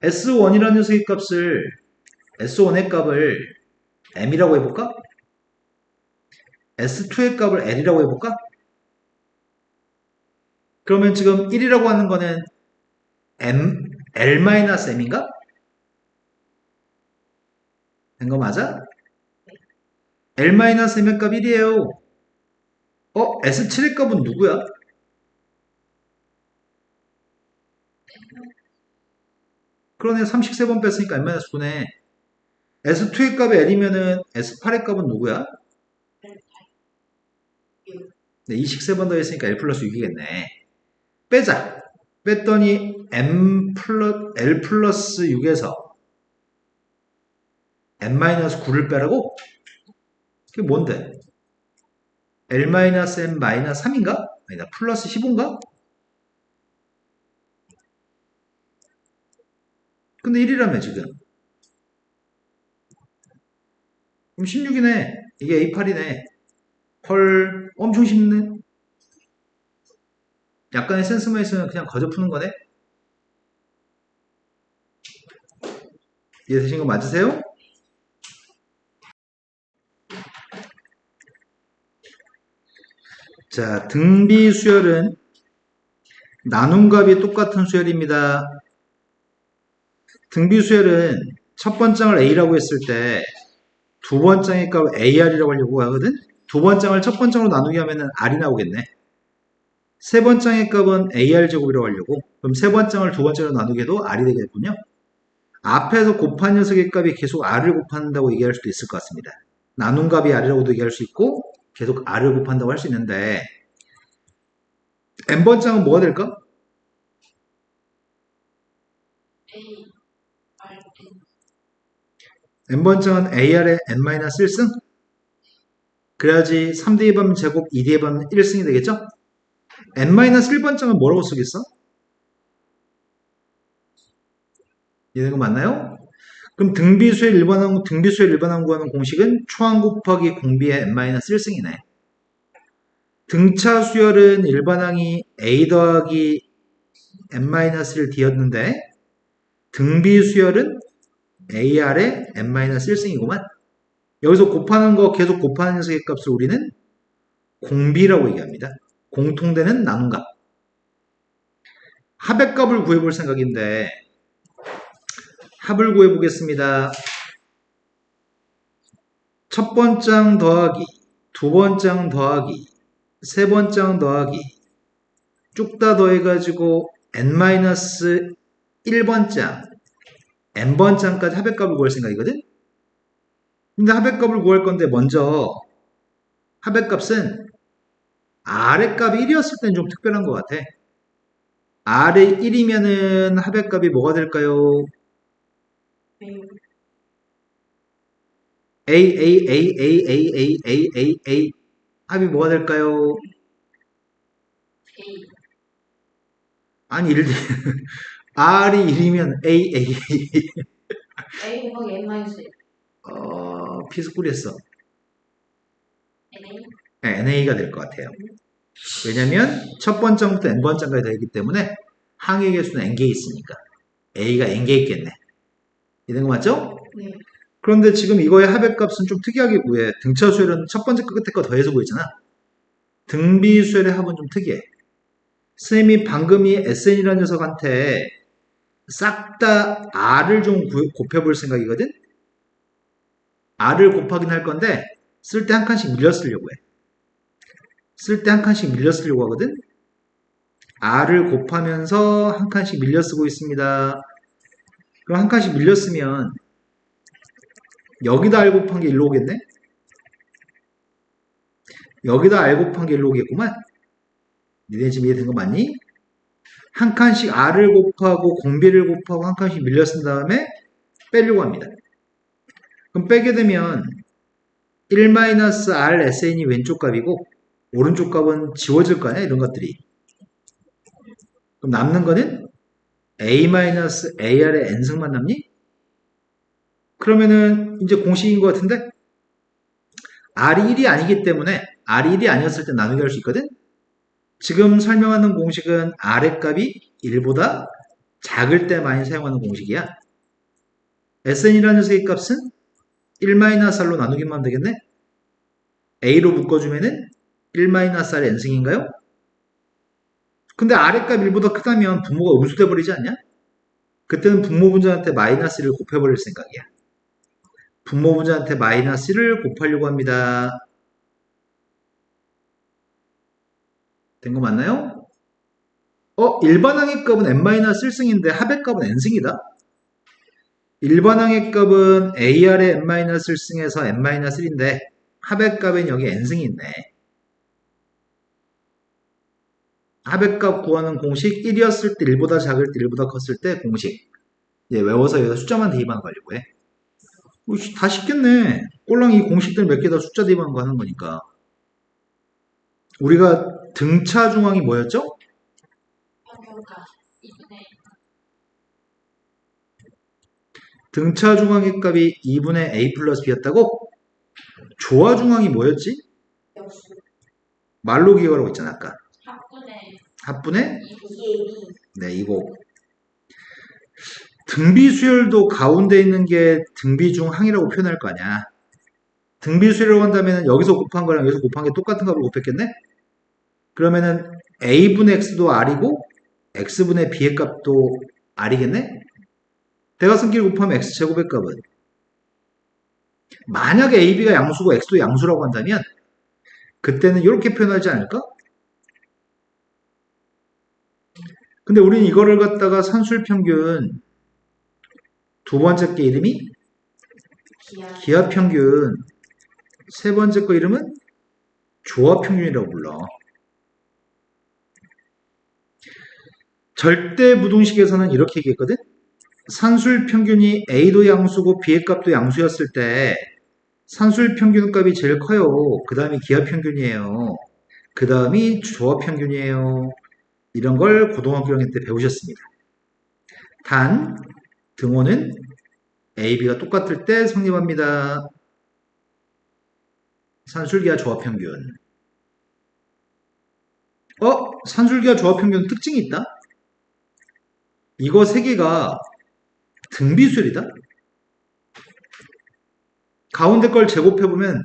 S1이라는 녀석의 값을, S1의 값을 M이라고 해볼까? S2의 값을 L이라고 해볼까? 그러면 지금 1이라고 하는 거는 L-M인가? 된 거 맞아? L-M의 값 1이에요. S7의 값은 누구야? 그러네, 33번 뺐으니까 N-9네. S2의 값이 L이면은 S8의 값은 누구야? 네, 23번 더했으니까 L 플러스 6이겠네. 빼자. 뺐더니 L 플러스 6에서 N-9를 빼라고? 그게 뭔데? L-M-3인가? 아니다, 플러스 15인가? 근데 1이라며, 지금. 그럼 16이네. 이게 A8이네. 헐, 엄청 쉽네. 약간의 센스만 있으면 그냥 거저 푸는 거네? 이해되신 거 맞으세요? 자, 등비 수열은 나눔값이 똑같은 수열입니다. 등비 수열은 첫 번장을 A라고 했을 때 두 번장의 값을 AR이라고 하려고 하거든? 두 번장을 첫 번장으로 나누게 하면 R이 나오겠네. 세 번장의 값은 AR 제곱이라고 하려고. 그럼 세 번장을 두 번째로 나누게 해도 R이 되겠군요. 앞에서 곱한 녀석의 값이 계속 R을 곱한다고 얘기할 수도 있을 것 같습니다. 나눈 값이 R이라고도 얘기할 수 있고 계속 R을 곱한다고 할 수 있는데 N번장은 뭐가 될까? N번장은 AR의 N-1승? 그래야지 3D의 반 제곱 2D의 반 1승이 되겠죠? N-1번장은 뭐라고 쓰겠어? 이해된 거 맞나요? 그럼 등비수열 일반항 구하는 공식은 초항 곱하기 공비의 n-1승이네. 등차 수열은 일반항이 a 더하기 n-1d였는데 등비수열은 ar의 n-1승이구만. 여기서 곱하는 거 계속 곱하는 녀석의 값을 우리는 공비라고 얘기합니다. 공통되는 나눔값. 합의 값을 구해볼 생각인데 합을 구해보겠습니다. 첫 번장 더하기, 두 번장 더하기, 세 번장 더하기 쭉 다 더해가지고 n-1번장, n번장까지 합의값을 구할 생각이거든? 근데 합의값을 구할 건데 먼저 합의값은 R의 값이 1이었을 때는 좀 특별한 것 같아. R의 1이면은 합의값이 뭐가 될까요? A 합이 뭐가 될까요? A. 아니 R이 1이면 A A 곱하기 n-1. 피스꿀이었어. NA. 네, NA가 될 것 같아요. 왜냐면 첫 번째부터 n번째까지 되기 때문에 항의 개수는 n개 있으니까 A가 n개 있겠네. 이런 거 맞죠? 네. 그런데 지금 이거의 합의값은 좀 특이하게 구해. 등차 수열은 첫 번째 거 끝에 거 더해서 구했잖아. 등비 수열의 합은 좀 특이해. 선생님이 방금 이 SN이라는 녀석한테 싹 다 R을 좀 곱해볼 생각이거든? R을 곱하긴 할 건데 쓸 때 한 칸씩 밀려 쓰려고 해. 쓸 때 한 칸씩 밀려 쓰려고 하거든? R을 곱하면서 한 칸씩 밀려 쓰고 있습니다. 그럼 한 칸씩 밀려 쓰면 여기다 R 곱한 게 1로 오겠네? 여기다 R 곱한 게 1로 오겠구만? 니네 지금 이해된 거 맞니? 한 칸씩 R을 곱하고 공비를 곱하고 한 칸씩 밀려 쓴 다음에 빼려고 합니다. 그럼 빼게 되면 1-R SN이 왼쪽 값이고 오른쪽 값은 지워질 거 아니야? 이런 것들이. 그럼 남는 거는 A-AR의 n승만 남니? 그러면은 이제 공식인 것 같은데 R이 1이 아니기 때문에 R이 1이 아니었을 때 나누기 할 수 있거든? 지금 설명하는 공식은 R의 값이 1보다 작을 때 많이 사용하는 공식이야. SN이라는 녀석의 값은 1-R로 나누기만 하면 되겠네? A로 묶어주면은 1-R의 n승인가요? 근데 R의 값 1보다 크다면 분모가 음수돼 버리지 않냐? 그때는 분모 분자한테 마이너스 1을 곱해버릴 생각이야. 분모 분자한테 마이너스 1을 곱하려고 합니다. 된 거 맞나요? 일반항의 값은 n-1승인데 합의 값은 n승이다. 일반항의 값은 AR의 n-1승에서 n-1인데 합의 값은 여기 n승이 있네. 합의 값 구하는 공식 1이었을 때 1보다 작을 때 1보다 컸을 때 공식. 외워서 여기다 숫자만 대입하는 거 하려고 해. 다 쉽겠네. 꼴랑 이 공식들 몇 개 다 숫자 대입하는 거 하는 거니까. 우리가 등차 중항이 뭐였죠? 평균값 2분의 등차 중항의 값이 2분의 a 플러스 b였다고? 조화 중항이 뭐였지? 역수. 말로 기억하라고 했잖아 아까. 합분의 합분의 2AB. 네 이거. 등비 수열도 가운데 있는 게 등비 중항이라고 표현할 거 아니야. 등비 수열을 한다면 여기서 곱한 거랑 여기서 곱한 게 똑같은 값을 곱했겠네? 그러면은 a분의 x도 r이고 x분의 b의 값도 r이겠네? 대각선끼리 곱하면 x제곱의 값은 만약에 ab가 양수고 x도 양수라고 한다면 그때는 이렇게 표현하지 않을까? 근데 우리는 이거를 갖다가 산술평균 두 번째 게 이름이 기하평균, 세 번째 거 이름은 조합평균이라고 불러. 절대부등식에서는 이렇게 얘기했거든? 산술평균이 A도 양수고 B의 값도 양수였을 때 산술평균 값이 제일 커요. 그 다음이 기하평균이에요. 그 다음이 조합평균이에요. 이런 걸 고등학교 1학년 때 배우셨습니다. 단 등호는 A, B가 똑같을 때 성립합니다. 산술기하 조합평균. 산술기하 조합평균 특징이 있다? 이거 세 개가 등비수열이다? 가운데 걸 제곱해보면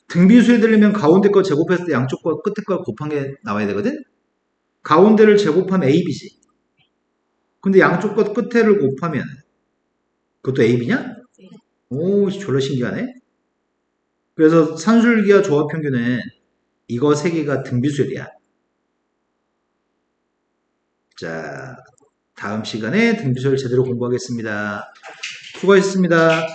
등비수열이 되려면 가운데 거 제곱했을 때 양쪽 거 끝에 걸 곱한 게 나와야 되거든? 가운데를 제곱하면 A, B지. 근데 양쪽 것 끝에를 곱하면 그것도 A, B냐? 네. 오, 졸라 신기하네. 그래서 산술기하 조합평균은 이거 세 개가 등비수열이야. 자, 다음 시간에 등비수열 제대로 공부하겠습니다. 수고하셨습니다.